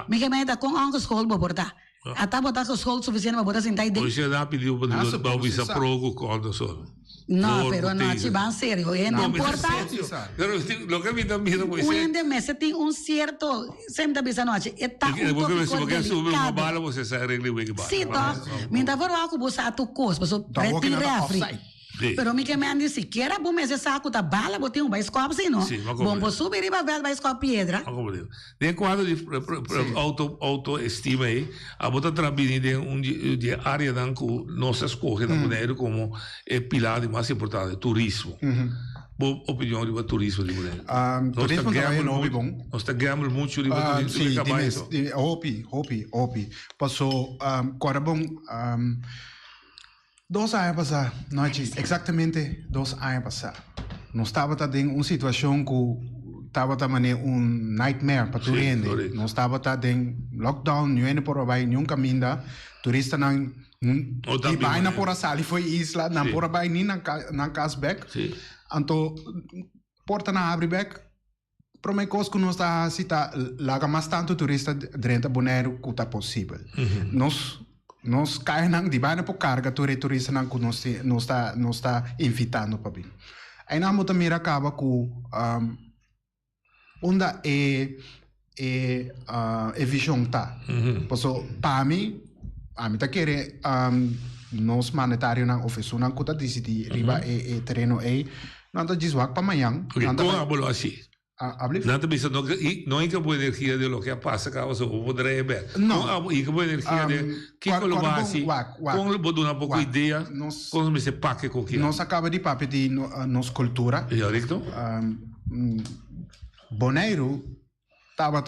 Me que me da com a escola para botar. Até botar a escola suficiente para botar sentar aí dentro. Hoje já pediu para o visa progo quando só. No, pero no, ci va en serio, es importante. Pero lo que me da miedo pues Uende mese tem un cierto, sempre bisa noche, está un tópico delicado. Você se arregle bem. Sim, tá. Minta for algo buscar tu cos, pero retire refri. Pero mi que me andi siquiera bom mese saco da bala, botei um baiscopo assim, não? Bom, vou subir e vai ver baiscopo pedra. De quadro de autoestima aí, a bota trabalhando de área da nossa escolha da mulher como é pilar de mais importante, turismo. Boa opinião de turismo de mulher. Turismo também é nome bom. Nós estamos muito de turismo. Sim, hopi. Passou, agora bom. 2 anos passados, exatamente 2 anos passados. Nós estávamos em uma situação que estava também nightmare para turismo. Nós estávamos em lockdown, não ia por aí, nenhum caminho, turista não vai na por a sala, foi isla, não por aí nem na casa back. Então, porta na abre back. Para mim, coisa que nós está cita, laga mais tanto turista dentro do Bonaire que está possível. Nós caímos de baixo por carga turista que nós está invitando para vir. Aí nós também acaba com onde é visão tá. Para mim tá querer nós monetário não oferecer não que decidir riba é terreno aí não tá deswak para amanhã. Como abolo assim? Não te pensa não é que a boa energia de lo que passa que você poderia ver. Não, e que boa energia de que colo base, com bodo uma pouco ideia, como me se paque com que. Nós acaba de papo de nos cultura. É correto? Bonaire tava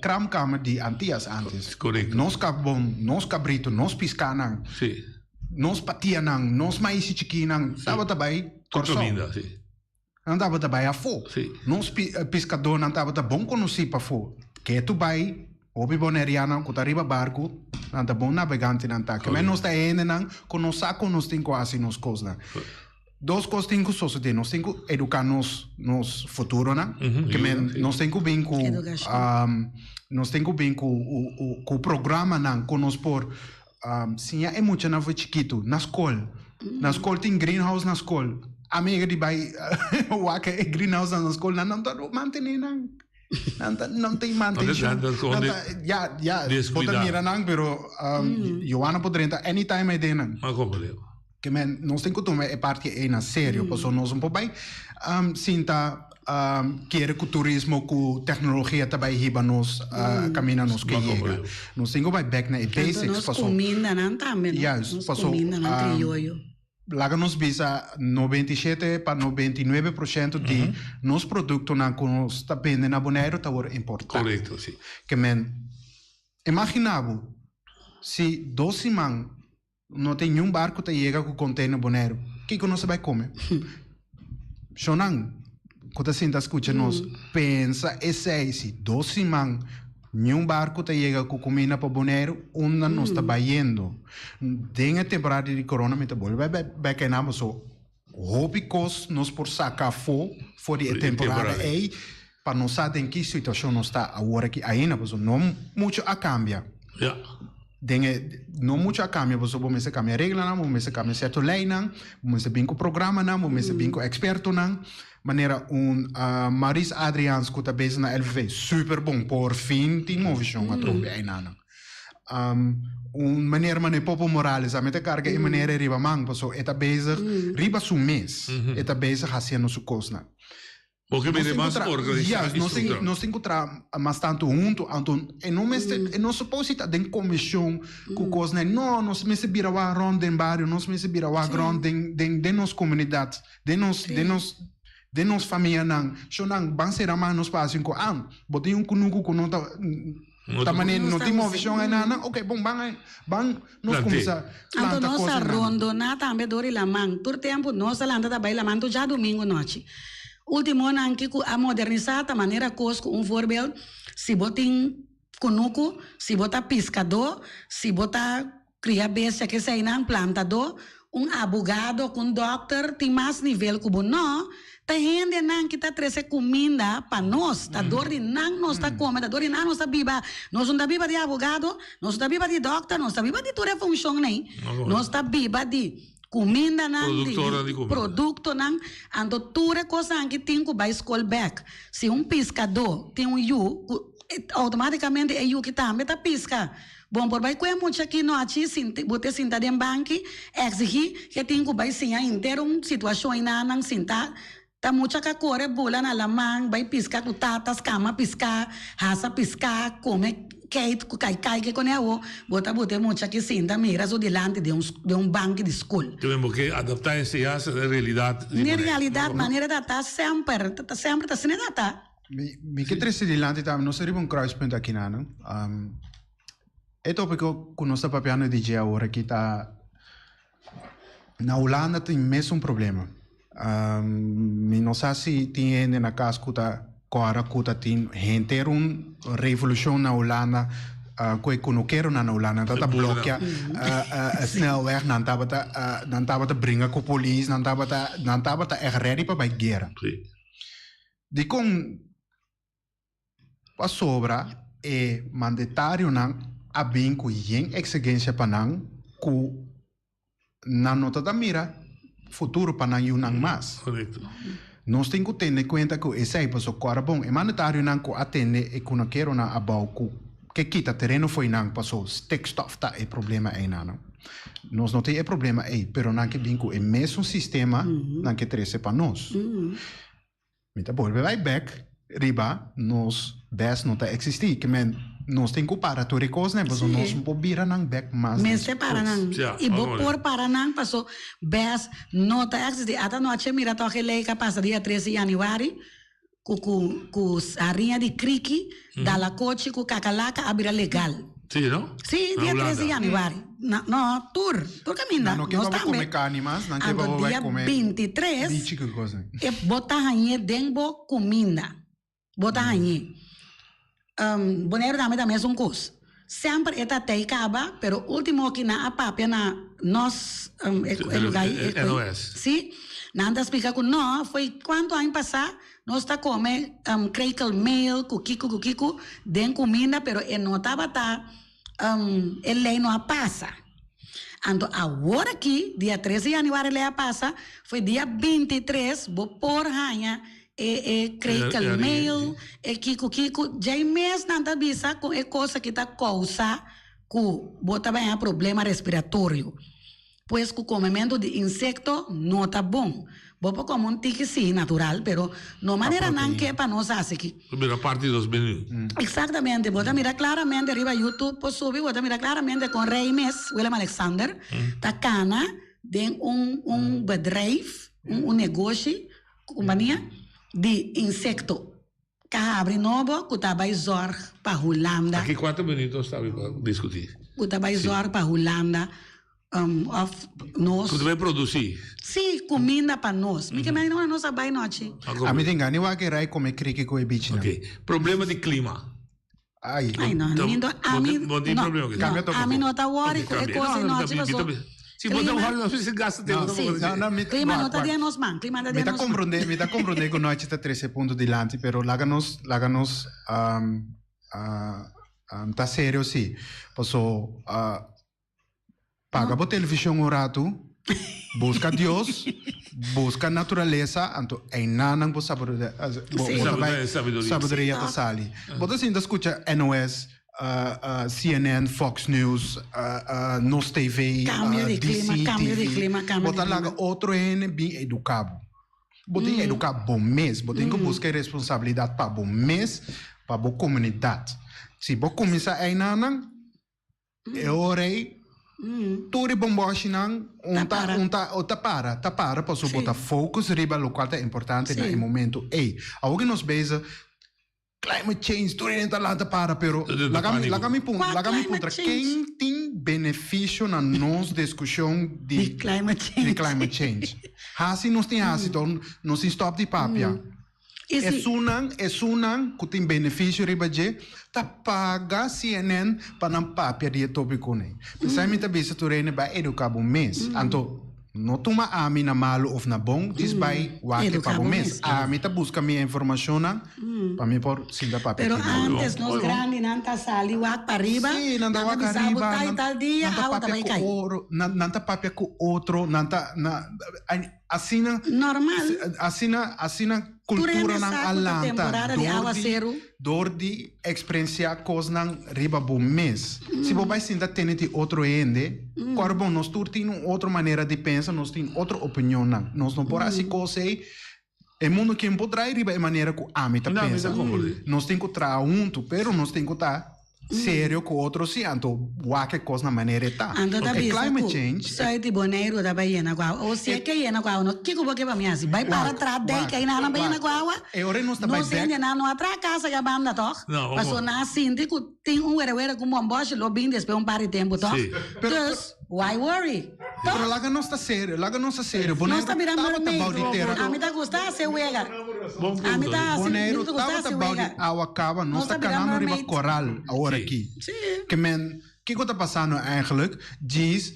cram cama de Antillas antes. Correto. Nós cabom, nós cabrito, nós piscanang. Sim. Nós patianang, nós mais chiquinang. Tava também corção. Sim. Não estava também a fo. Nós pescador não estava bom conhecer para fo. Que tu vai, obi boneriana, que arriba barco, não tá bom navegante não tá. Que mas nós tá ainda não, que nós saco nós tem quase nos coisas. 2 coisas tem que suceder. Nós tem que educar nos futuro não. Que nós tem que bem com nós tem que bem com o programa não, que nós por sim é muito na foi chiquito na escola. Na escola tem greenhouse na escola. Amiga de vai waka greenhouse na escola não tá manter não tem manutenção pode mirar não pero Joana poderia estar anytime aí dentro que nós temos que tomar é parte aí na sério porque nós não podemos sinta querer que o turismo com tecnologia também riba nos caminha nos que chega nós temos que vai back na basics nós comida não também nós comida não criollo. Lá nos visa 97 para 99% de nos produtos que nós está vendendo na Bonaire está importante. Correto, sim. Que imaginava se 12 man não tem nenhum barco que chega com container Bonaire, que nós vai comer? Shonan, quando você escuta nós, pensa esse se 12 man nenhum barco te chega com comida para Bonaire, onde nós está indo. Tem a temporada de corona, mas vai que não, mas hópicos nós por sacar fora de temporada aí, para nós saber em que situação nós está agora aqui ainda, mas não muito a cambia. Não muito a cambia, mas vamos se cambiar regra não, vamos se cambiar certo lei não, vamos se bem com programa não, vamos se bem com experto não. Maneira Maris Adrians que está bezig na LVV super bom por fim tem movição a trope aí não maneira Popo Morales a meta carga e maneira riba mang passo está bezig riba su mês está bezig fazendo su coisa porque me demais organizar nós temos que trabalhar mais tanto junto então e não supõe estar em comissão com coisa não nós me se vira a ronda em bairro nós me se vira a ronda de nos comunidades de nos família não, só não vão ser a mão nos passos com botei kunuku que não tá Também não tem uma visão aí nada. Ok, bom, nós começamos Anto nossa rondona também dori la man. Tur tempo nossa landa da baila man já domingo noite. Último ano que a modernizar da maneira cosco voorbeeld. Se botin kunuku, se botar pescador, se botar cria bestia que sai nan plantador, abogado com doctor tem mais nível que não. Ta gente nan kita trece comida para nós, ta dori nan nós ta come, ta dori nan nós ta biba, nós não ta biba de abogado, nós ta biba de doctor, nós ta biba de toda função nem, nós ta biba de comida nan, produto nan, ando toda coisa que tem que vai school back. Se pescador tem you, automaticamente é you que também ta pesca. Bom, por vai comer muito aqui no aqui, bote sinta de banco, exigir que tem que vai sim inteiro situação ainda não sinta. Tá mucha que corre bola na lamang, vai piscar com tatas, cama piscar, raça piscar, come cai que com eu, bota mucha que sinta miras o delante de banco de escola. Temos que adaptar essa realidade. Na realidade, maneira de estar sempre tá sendo data. Me que triste delante tá, nós temos kruispunt aqui não. É tópico que nós estamos papiando de dia agora que tá na Holanda tem mesmo problema. Não sei se tem na casa que tem gente revolução na Holanda que não quero na Holanda dat bloqueia snelweg não estava brincar com a polícia não estava ready para guerra de com a sobra é mandatário não a bem com exigência para não que na nota da mira futuro para não mais. Correto. Nós temos que ter em conta que esse é o cara bom. É mandatário não que atende e que não quero na abau que quita terreno foi não passou stickstoff tá é problema aí não. Nós não tem problema aí, pero não que bem que é mesmo sistema não que trece para nós. Então volve vai back riba nós best não tá existir que nós temos que parar tudo coisa, né? Mas nós não podemos não back mais. Mas se para não. E vou por para não passou best não tá existir. Até noite mira to que lei que passa dia 13 de janeiro com a rinha de criqui da la coche com cacalaca abrir legal. Sim, não? Sim, dia 13 de janeiro. No, tour caminha. Não, que vamos comer carne, mas não que vamos comer. Dia 23. E botar ranhe dengo comida. Botar ranhe. Boneiro também é coisa. Sempre está até acaba, pero último que na apapia na nós lugar sim, nada explica que não foi quanto ano passar nós está comendo crackle meal, cuquico, den comida, pero não estava ele não passa. Então agora aqui dia 13 de janeiro ele passa, foi dia 23, vou por ranha creio que o meio Kiko já mês nada bisa com coisa que está causa que bota bem a problema respiratório pois que o comimento de insecto não está bom vou como tique sim natural pero não maneira não que é para nós aqui primeira parte dos menus exatamente bota mira claramente arriba YouTube posso subir bota mira claramente com Reimes Willem Alexander tá cana de bedrijf negócio companhia de insecto. Que abre novo, que está zor para Holanda. Aqui 4 minutos está para discutir. Que está zor para Holanda. Nós. Que vai produzir. Sim, comida para nós. Porque não nós vai noite. A mim tem ganho que vai comer crique com o bicho. Ok. Problema de clima. Ai não, a mim não está worry com a coisa noite. Se botar óleo, você gasta tempo. Clima não está de nós, man. Clima não está de nós. Me está compreendendo que nós está 13 pontos delante, pero láganos tá sério sim. Passou paga por televisão um rato, busca Deus, busca natureza, então é nada por sabedoria tá sali. Bota assim, escuta NOS CNN, Fox News, Nos TV, DC TV, bota lá outro é bem educado. Bota educar bom mês, bota que buscar responsabilidade para bom mês, para boa comunidade. Se você começar aí não, é hora aí, tudo é bom boche não, tá para, para botar focus riba local é importante no momento. Ei, alguém nos beija climate change, tu renta lata para, pero De la pânico. kami climate punta, change? quem tem benefício na nossa discussão De climate change. de climate change? Hasi nós tem hasi, então nós tem stop de papia. E É se- sunang que tem benefício riba je, ta paga CNN para não papia de tópico ne. Pensai me tabi sa turene ba educar bom mês. Anto no tuma ami na malo of na bom, dis vai wake Educar pa bom bom mês. mês. Ami ta busca minha informação para mim por sinda papia. Pero aqui. antes, nos grande, nanta sali, wak para arriba. Sim, nanta wak arriba. Tay tal dia, awa também cai. Nanta papia com outro, nanta assina assina cultura Turene ng saco da alanta. temporada de aguacero. Door die experiencia cos ng riba bom mês. Se você sinta tenete outro ende, corbo nós tem outra maneira de pensar, nós tem outra opinião não. Nós não por assim coisa é mundo que poderá ir riba maneira que a mim tá Não, pensa. mas é como Nós tem que trazer junto, pero nós tem que estar sério com outro se anto wake coisa na maneira tá. Ando da bisa Climate ku, change. sai di boneiro da baiana kwa. O se que iena kwa, no que kubo que ba miasi. Vai para trás dei que ina na baiana kwa. E ora nós tá No vai se ende na no atra casa ya banda toch. Não, Passo na sindi ku ting wera com um bosch lo bem despe pari tempo toch. Sim. Dus why worry? Pero lá não está sério, Nós tá virando mermaid. A mim tá gostar se wega. Bom A mim ponto. tá Boneiro assim, tava gostar se about wega. a acaba, nós Nós está tá virando canando riba mermaid. coral agora Sim. aqui. Sim. Que men, que está passando eigenlijk? Diz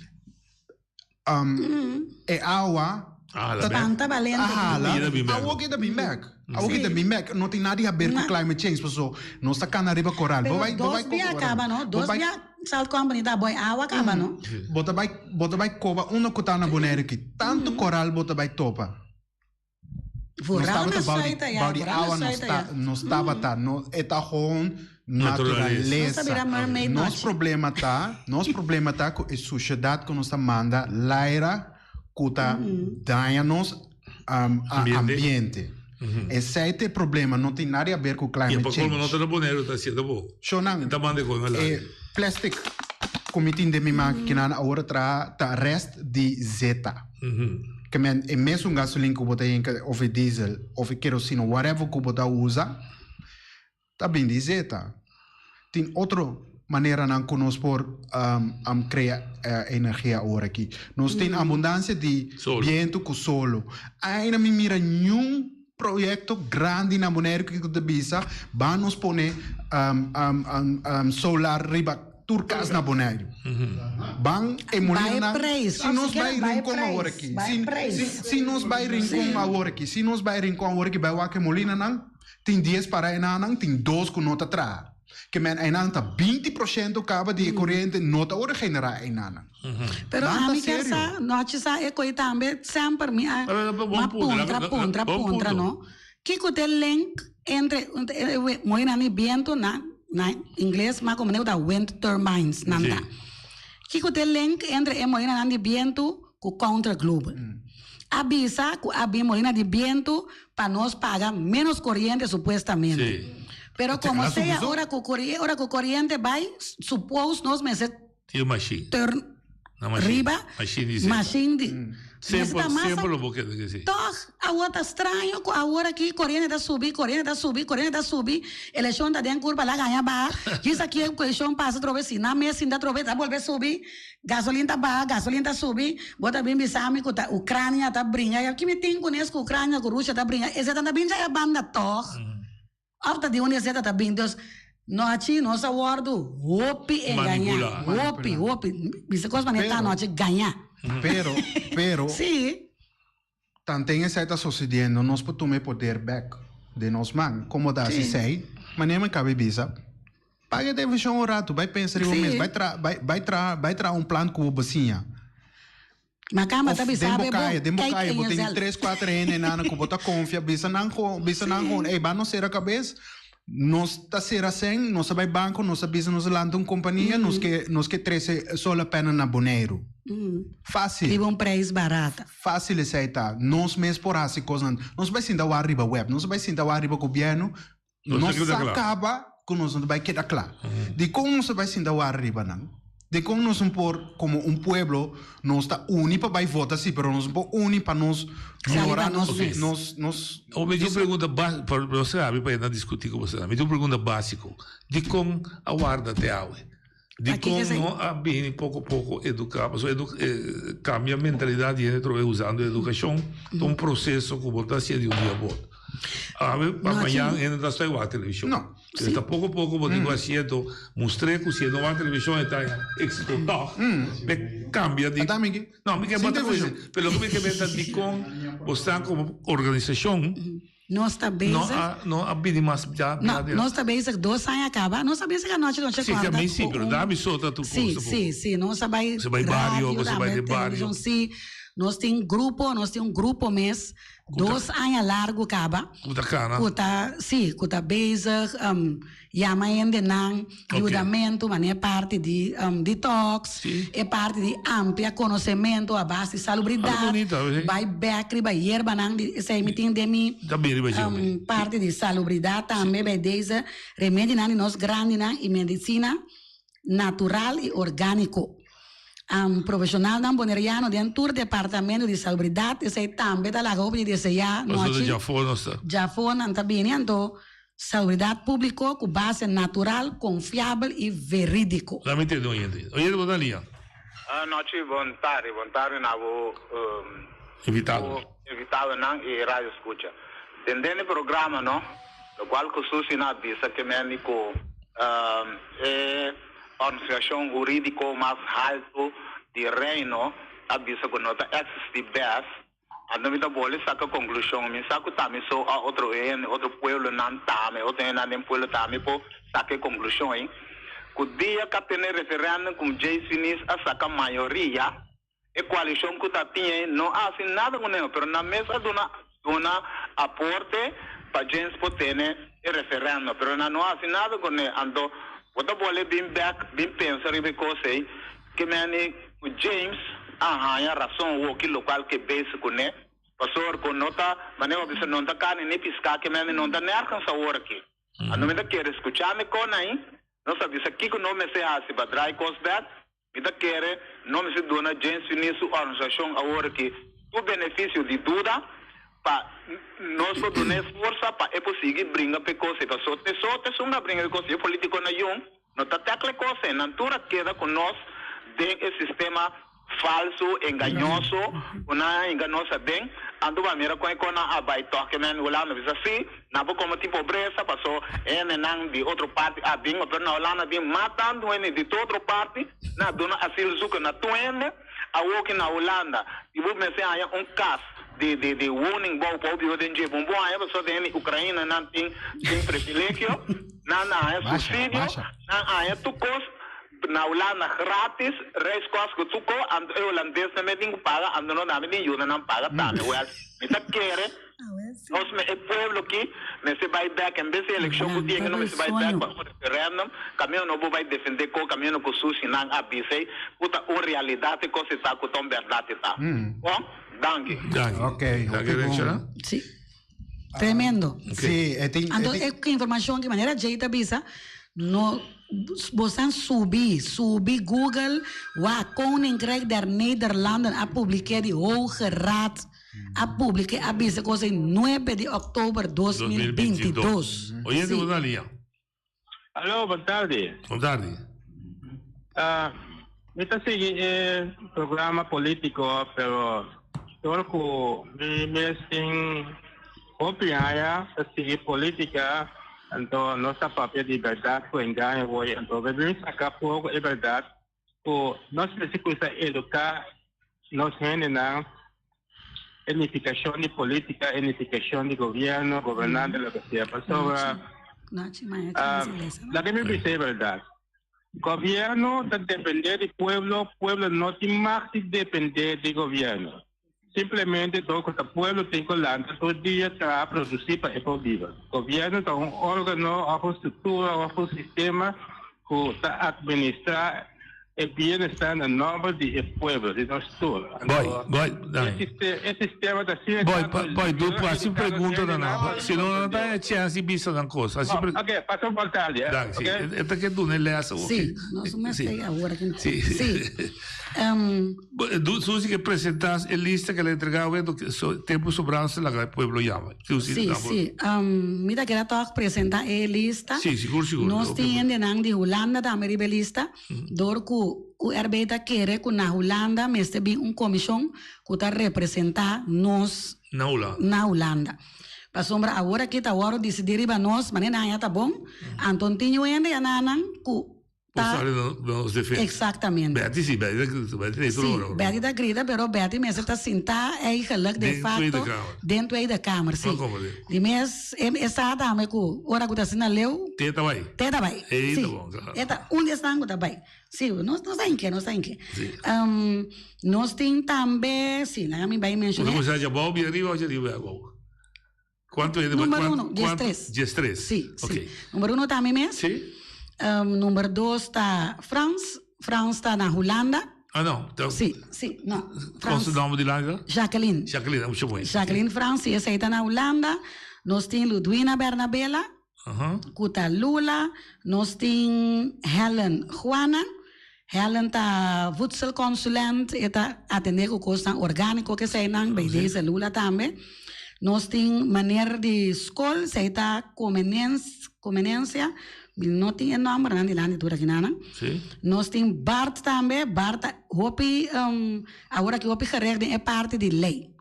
é água Ah, la tá- bem. Tanta valente. Ahala, Mira bem back. água que dá bem back. Água que dá bem back. Não tem nada a ver com climate change, pessoal. Nós está canando riba coral. Pero Vai- dos vai- via acaba, no? Dos via salt company da boy awa acaba, no? Bota vai cova uma que tá na boneira aqui. Tanto coral bota vai topa. Vooral na about saita the ya, vooral água na não saita está, ya. não estava tá, não é tá com Natureza. natureza. Nossa, vira mermaid Nosso noche. problema tá com a sociedade que nos manda laira que tá danos ambiente. Esse é o problema, não tem nada a ver com E climate para como não change. está boneiro, está sendo bom. Shonan, Está mandando com ela. plastic, como tem de minha máquina, agora tá rest de zeta. Que men é mesmo gasolina que você tem, ou diesel, ou querosene, whatever que você usa, tá bem de zeta. Tem outra maneira não que nós por criar energia agora aqui. Nós temos abundância de Sol. vento com solo. Ainda me mira nenhum projeto grande na maneira que você bisa, vamos pôr solar riba turcas na boneiro. Bang Vai preço. se nós Vai vai rincon preço. agora aqui, Vai preço. se nós vai rincon agora aqui, se nós vai rincon agora aqui, vai o que molina não, tem 10 para não, tem 2 com nota atrás. Que men ainda tá 20% acaba de corrente nota ora generar ainda. Pero Banda a mim quer sério. sa, noite sa e coi também sempre me a bom ma ponto, pontra, bom pontra, ponto. no? Que que tem link entre moina ni viento na inglês, mas como da wind turbines nanda. Que que tem link entre moina ni viento com counter global. Avisa que a moina de viento para nós pagar menos corriente supuestamente. Sim. Pero como la sea, subizó. ahora que corriente vai, suppose nós meses Tinha machine. turn Na machine. riba, Machine de zeta. machine de. Sempre, Mas tá sempre massa, o boquete que sim. toch, a outra estranho, a hora aqui, corrente da subir, eleição da dentro curva lá ganha bar, diz aqui a eleição passa trove assim, na mesa ainda trove, tá volver subir, gasolina tá bar, gasolina tá subir, bota bem bisami, que tá Ucrânia tá brinha, e aqui me tem com isso, Ucrânia, com Rússia tá brinha, esse tá brinha é a banda toch, after de onde esse tá bem, Deus, noite, nossa wardo, opi e ganhar, opi, bisa coisa maneta Pero- noite ganhar, Pero sim. também essa está sucedendo, nós podemos poder back de nós man, como dá se sei, mas nem me cabe bisa. Paga de visão um rato, vai pensar um Sim. mês, vai tra plano com o bacinha. Mas calma, tá bisado, é bom. Dembocaia, botei 3, 4 N nana que bota confia, bisa não ei, vai não ser a cabeça. Nós tá ser assim, nós vai banco, nós bisa nos landa uma companhia, nós que 13 só a pena na boneiro. Fácil. Tive um preço barato. Fácil aceitar. Nós mesmo por assim coisa, nós vai sentar o arriba web, nós vai sentar o arriba governo, Nós nós queda claro. acaba com nós não vai quedar claro. De como nós vai sentar o arriba não? de como nós por como pueblo nós está unido para votar sim, pero nós por unido para nós melhorar nós. Ou me diz pergunta básica, para você sabe, para não discutir com você. Me diz uma pergunta básica. De como a guarda te aue. De como não abrir pouco a pouco educar, mas cambia a mentalidade e entra usando a educação, um processo que botar se de um dia bom. Amanhã ainda está igual a televisão. Não. Está pouco a pouco, vou dizer assim, mostrei que se não há televisão está êxito total. Cambia de. Não, me quer botar coisa. Pelo que me quer botar de com você como organização. Nós está bem. Não abrir mais já. Nós está bem, 2 anos acaba. Nós sabemos que a noite não chega. Sim, também sim, mas dá-me solta tu coisa. Sim. Nós vai. Você vai bairro, você vai de bairro. Sim. Nós temos um grupo mês, 2 anos largo acaba. Kuta bezig, yama ainda não, ajudamento, mas é parte de detox, é parte de amplia conhecimento a base de salubridade, vai backri, vai erva não, esse meeting de mim, parte de salubridade também, vai desde remédio não, nós grande não, e medicina natural e orgânico. Profissional não boneriano dentro do departamento de salubridade, esse também da lagoa de desejar, já foi não está bem, então salubridade pública com base natural, confiável e verídico. Lá me entendo, Oye, boa linha. Noite, boa tarde, na invitado não e rádio escuta. Dentro do programa, não, do qual que o na visa que me nico organização jurídica mais alto de reino, a visa que nota existe best. Ando me boleh saca conclusão, me saco também só outro pueblo não também, outro não pueblo também por saca conclusão, hein? O dia que tem referendo com Jay Sinis a saca maioria, a coalição que tá tinha não há assim nada com ele, pero na mesa dona aporte para gente poder ter referendo, pero não há assim nada com ele, ando Wata boleh bim pensar em coisa que me o James ya razão o que local que base com né pastor com nota maneira bisa não tá carne nem piscar que me não tá nem alcança o aqui a não me tá querer escutar me com aí não sabe isso aqui que não me se hace para dry cost that me tá querer não me se dona James nisso organização a hora que o benefício de dúvida para nós podemos força para é possível brincar para coisa para só te só brincar coisa político na não tá tacle coisa na altura queda com nós de sistema falso enganoso uma enganosa bem ando vai mira com a baito que men lá no visa assim na como tipo pobreza passou não de outra parte a bem mas na Holanda bem matando ele de outra parte na dona asilo zuca na tuende a walk na Holanda e vou me ser caso de warning bom para o bio de bom aí você tem Ucrânia não tem privilégio não é subsídio não é tu na Holanda grátis reis coisas que tu o holandês também tem que pagar ando não dá me ajuda não paga também well me tá querer nós me pueblo aqui me se vai back em vez de eleição que tinha não me se vai back para o referendum caminho não vai defender com caminho com sushi não abisei puta uma realidade que se está com verdade tá bom danke ok sim tremendo sim é que informação que maneira jeita bisa no você subir Google waar Koninkrijk der Nederlanden a publiqué de Hoge Raad a publiqué a bisa coisa em 9 de outubro 2022. Oye, de boa linha. Alô, boa tarde. Boa tarde. Esta sigue programa político, pero todo que me sin opinião sigue política. Então, nossa própria liberdade foi engano hoje. Então, devemos sacar pouco liberdade. Nós precisamos educar nós na unificação de política, unificação de governo, governante, o que seja. Pessoa, la que me dice verdade. Governo deve depender do povo não tem mais de depender do governo. Simplesmente todo o povo tem que lançar todo dia para produzir para o povo. O governo é órgão, uma estrutura, um sistema que está administrar el bienestar noble del pueblo, de nosotros. Voy, dai. El sistema da Poi dopo si pergunta da no, se non dai chance di una cosa. Ok, passo un po' tardi. Dai, sì, è perché tu ne lesa. Sì, nós não sei agora que Sì. Susi che presentas a lista che le entregava tempo sobrante la pueblo llama. Sì. Mira que era toch apresentar a lista. Sì, sicuro. Nós temos de Holanda da Amerika lista, door ku arbeida querer ku na Holanda, meste bem comissão que tá representar nós na Holanda. Para sombra agora que tá hora decidir para nós, mas não tá bom. Anton tinha ainda ananan ku Exactamente. Betty sì, Betty da grida, però Betty mesmo está sentada eigenlijk de facto dentro aí da câmara, sim. De mes essa dama que ora que está sendo leu. Teta vai. Sim. Eta está também. Sim, nós tem que. Nós tem também, sim, lá me vai mencionar. Como já Bob arriba ou já arriba agora? Quanto é? Número 1, 13. Sim. Número 1 também mesmo? Sim. Número 2 está France está na Holanda. Ah, não? Então, sim, não. Qual é o nome de lá? Jacqueline, muito bom. Jacqueline France, essa está na Holanda. Nós temos Ludwina Bernabela, Kuta Lula. Nós temos Helen Juana. Helen está voedselconsulent, está atender o custo orgânico que sai na BDS Lula também. Nós temos maneira de escola, sai está conveniência. Não tem nome, não tem nada de nada. Nós temos Bart também. Bart, agora que o gerechtigd é parte de lei.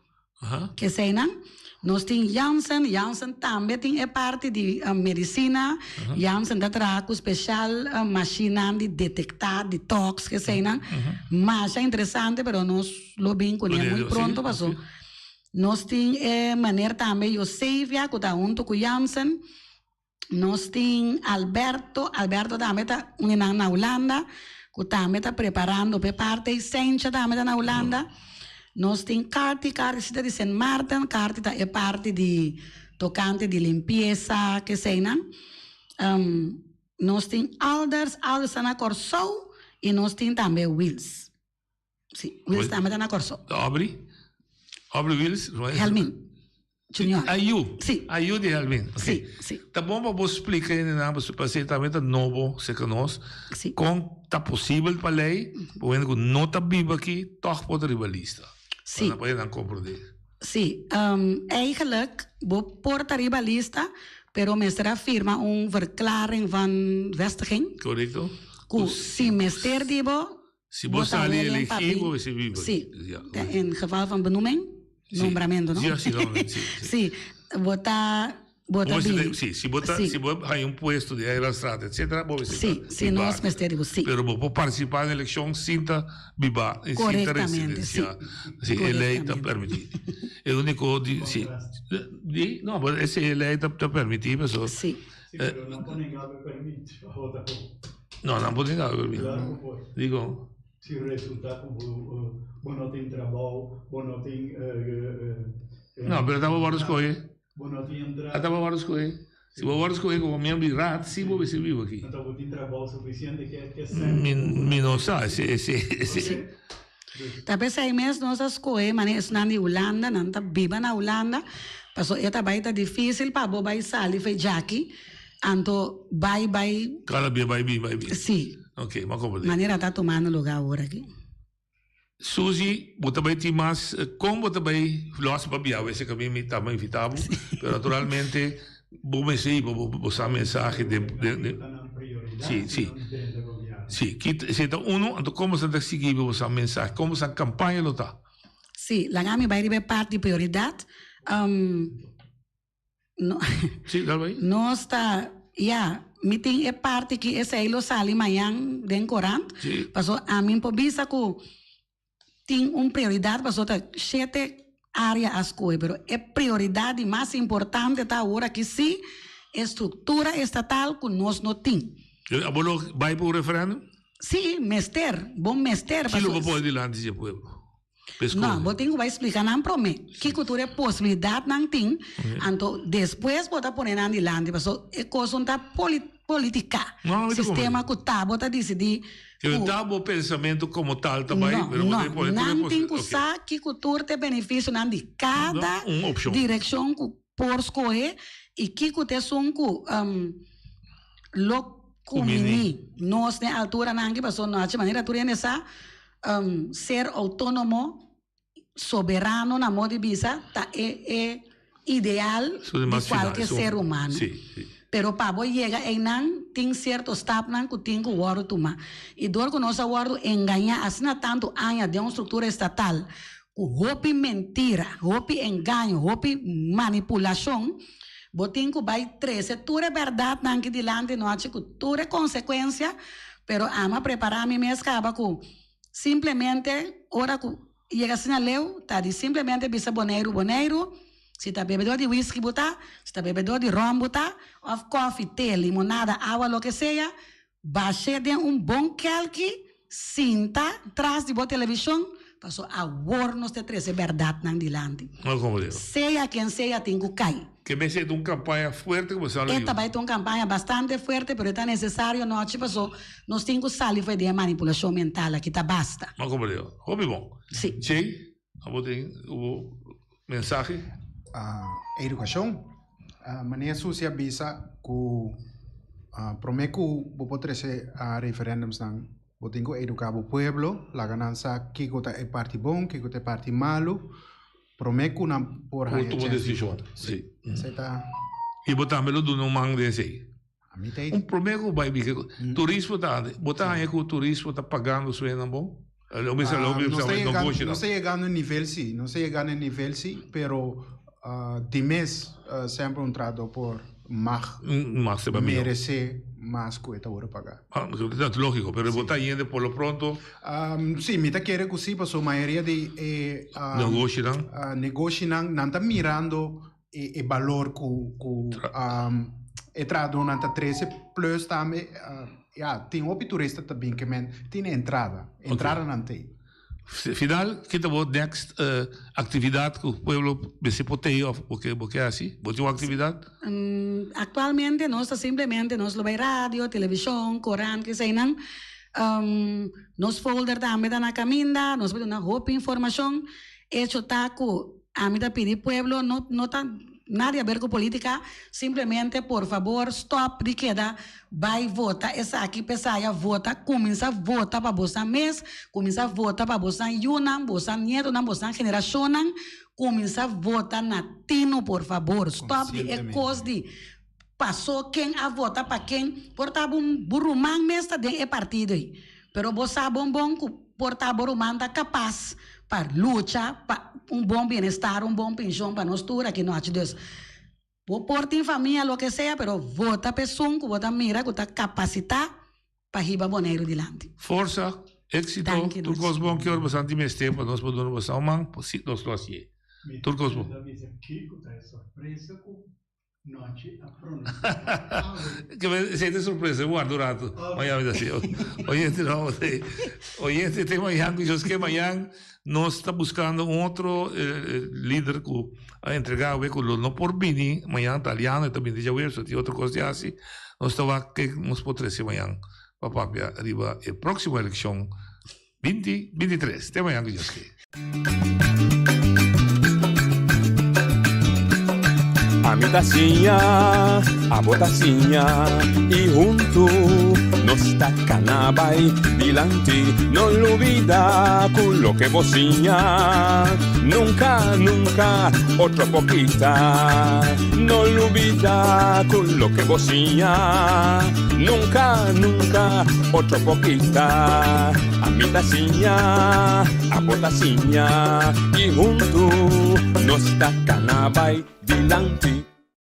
Que sei não? Nós temos Janssen também é parte de medicina. Janssen dá trabalho especial, máquina de detectar detox, que sei não? Mas é interessante, mas nós lo bem conhecemos muito pronto, passou. Nós temos maneira também, eu sei que está junto com Janssen. Nós temos Alberto também está na Holanda, que também está preparando para parte de Sencha também está na Holanda. Nós temos Carti está de Saint Martin, Carti é parte de tocante de limpeza, que sei não. Nós temos Alders está na Corso, e nós temos também Wills. Sim, Wills também está na Corso. Aubrey Wills? Helmin. Junior. Ayu de Helmin. Sim. Tá bom para você explicar ainda para você também tá novo, se conosco. Como tá possível para lei, porque não tá vivo aqui, toch pode rivalista. Sim. Não pode não compreender. Sim. Eigenlijk, vou porta rivalista, pero mestra firma verklaring van vestiging. Correcto. Se mestre dibo, se você ali elegível, você vive. Sim. In geval van benoeming. Nombramento, não? Sim. Bota bem. Sim, se botar aí puesto de aí na estrada, etc. Sim, nós mestre, sim. Pero vou participar na eleição, sinta biba, sinta residência. Sim, eleita permitido. É o único não, mas esse eleita está permitido, pessoal. Sim. Não pode negar o permite. Não pode negar o permite. Digo. Se o resultado bom não tem trabalho, bom não tem não, mas estava vários coisas. Bom não tem entrada. Estava vários coisas. Se vou vários coisas como minha birra, sim vou ver se vivo aqui. Então vou ter trabalho suficiente que me não sabe esse. Talvez aí mesmo nossas coisas, mas não de Holanda, não tá viva na Holanda, passou é também tá difícil para boa vai sair foi Jackie, então vai. Cada dia vai. Sim. Ok, mas como maneira está tomando lugar agora aqui. Suzy, você vai ter mais, como você vai, nossa, para viajar, esse caminho me está mais invitado, mas naturalmente, vou usar mensagem de sim, que se então então como você está seguindo usar mensagem, como essa campanha lo está? Sim, lá me vai ter parte de prioridade. Sim, dá bem. Nós está, meeting é parte que esse aí lo sale amanhã den Coran. Passou a mim por visa que tem prioridade, passou tá 7 áreas as coisas, pero é prioridade mais importante tá agora que se estrutura estatal que nós não tem. Abolo vai para o referendo? Sim, bom mester. Que lo pode lá dizer pueblo? Não, vou ter que explicar não promete. Que cultura é possibilidade não tem. Então depois vou tá poner na dilante, passou é coisa tá política. Não, Sistema que tá bota decidir. Eu dava o pensamento como tal também. Não tem que usar que cultura tem benefício de cada direção que por escolher e que te são comini. Nós na altura não que passou na maneira tu nessa ser autônomo, soberano na modo de visa tá é ideal de qualquer ser humano. Pero para você chegar aí não tem certo step não que tem que guardar toma. E dor que nós guardo enganar assim tanto anos de uma estrutura estatal, o hopi mentira, hopi engano, hopi manipulação, botem que vai trazer tudo é verdade não que dilante não acho que tudo é consequência, pero ama preparar me mesmo acaba com simplesmente ora que chega assim na leu, tá de simplesmente bisa boneiro. Se está bebedor de whisky, botar. Se está bebedor de rum, botar. Of coffee, té, limonada, água, lo que seja. Baixe de bom calque, cinta, traz de boa televisão. Passou a warnos de três, é verdade, não dilante. Seja quem seja, tem que cair. Que me siento uma campanha forte, como você Esta vai ter uma campanha bastante forte, mas é necessário, não, tipo, nós temos que sair de manipulação mental, aqui tá basta. Mas como eu digo, bom. Sim. Sim, o mensagem? Educação. Maneira sucia bisa que prometo vou trazer a referendums não vou ter que educar o povo, la ganança que é parte bom, que é parte malo. Prometo na por a decisão. Sim. E botamos do não mang desse. Prometo vai vir turismo tá, botar aí que o turismo tá pagando isso não bom. Não sei chegar no nível sim, pero de mês sempre trado por merecer mais coisa para pagar. É lógico, pero botar gente por lo pronto. Sim, me tá querendo que sim, mas a maioria de negócio não está mirando o valor que entrado não está 13 plus também. Tem outro turista também que tem entrada não tem. Final, que tal next atividade que o povo se pode porque assim, pode uma atividade? Actualmente nós simplesmente nós lo vai rádio, televisão, coran que sei não, nós folder também na caminda, nós vamos dar roupa informação, hecho taco a mim da pedir pueblo não tá nada a ver com política, simplesmente, por favor, stop de queda, vai votar, essa aqui, pessoa, vota, começa a votar para você mês, começa a votar para você yunam, você nieto, você geração, começa a votar na tino, por favor, stop de coisa de passou quem a votar para quem, portanto, burumang mesmo de partido aí, pero você bom que portanto, burumang está capaz para lutar, para bom bem-estar, bom pensão para nós todos aqui no H2. Vou pôr em família, lo que seja, pero vota pessoa, vota mira, que está capacitada para ir boneiro dilante. Força, éxito, turcos bom que hora bastante mais tempo, nós podemos passar um man, nós lo assim. Turcos bom. Que siete surpresa, guardo rato. Mañana me decía, oyente, no, oyente, tem amanhã que eu que amanhã nós está buscando outro líder que a entregar o veículo não por bini, amanhã italiano, também de Javier, tem outra coisa assim. Nós estava que nos pode ser amanhã, papapia, arriba a próxima eleição 2023. Até amanhã que eu que. A mi tacinha, a botacinha e junto nos tacanabay dilante, no lo olvida con lo que vocinha, nunca, nunca, otro poquita, no lo olvida con lo que vocinha, nunca, nunca, otro poquita, a mi tacinha, a botacinha y junto nos tacanabay dilante.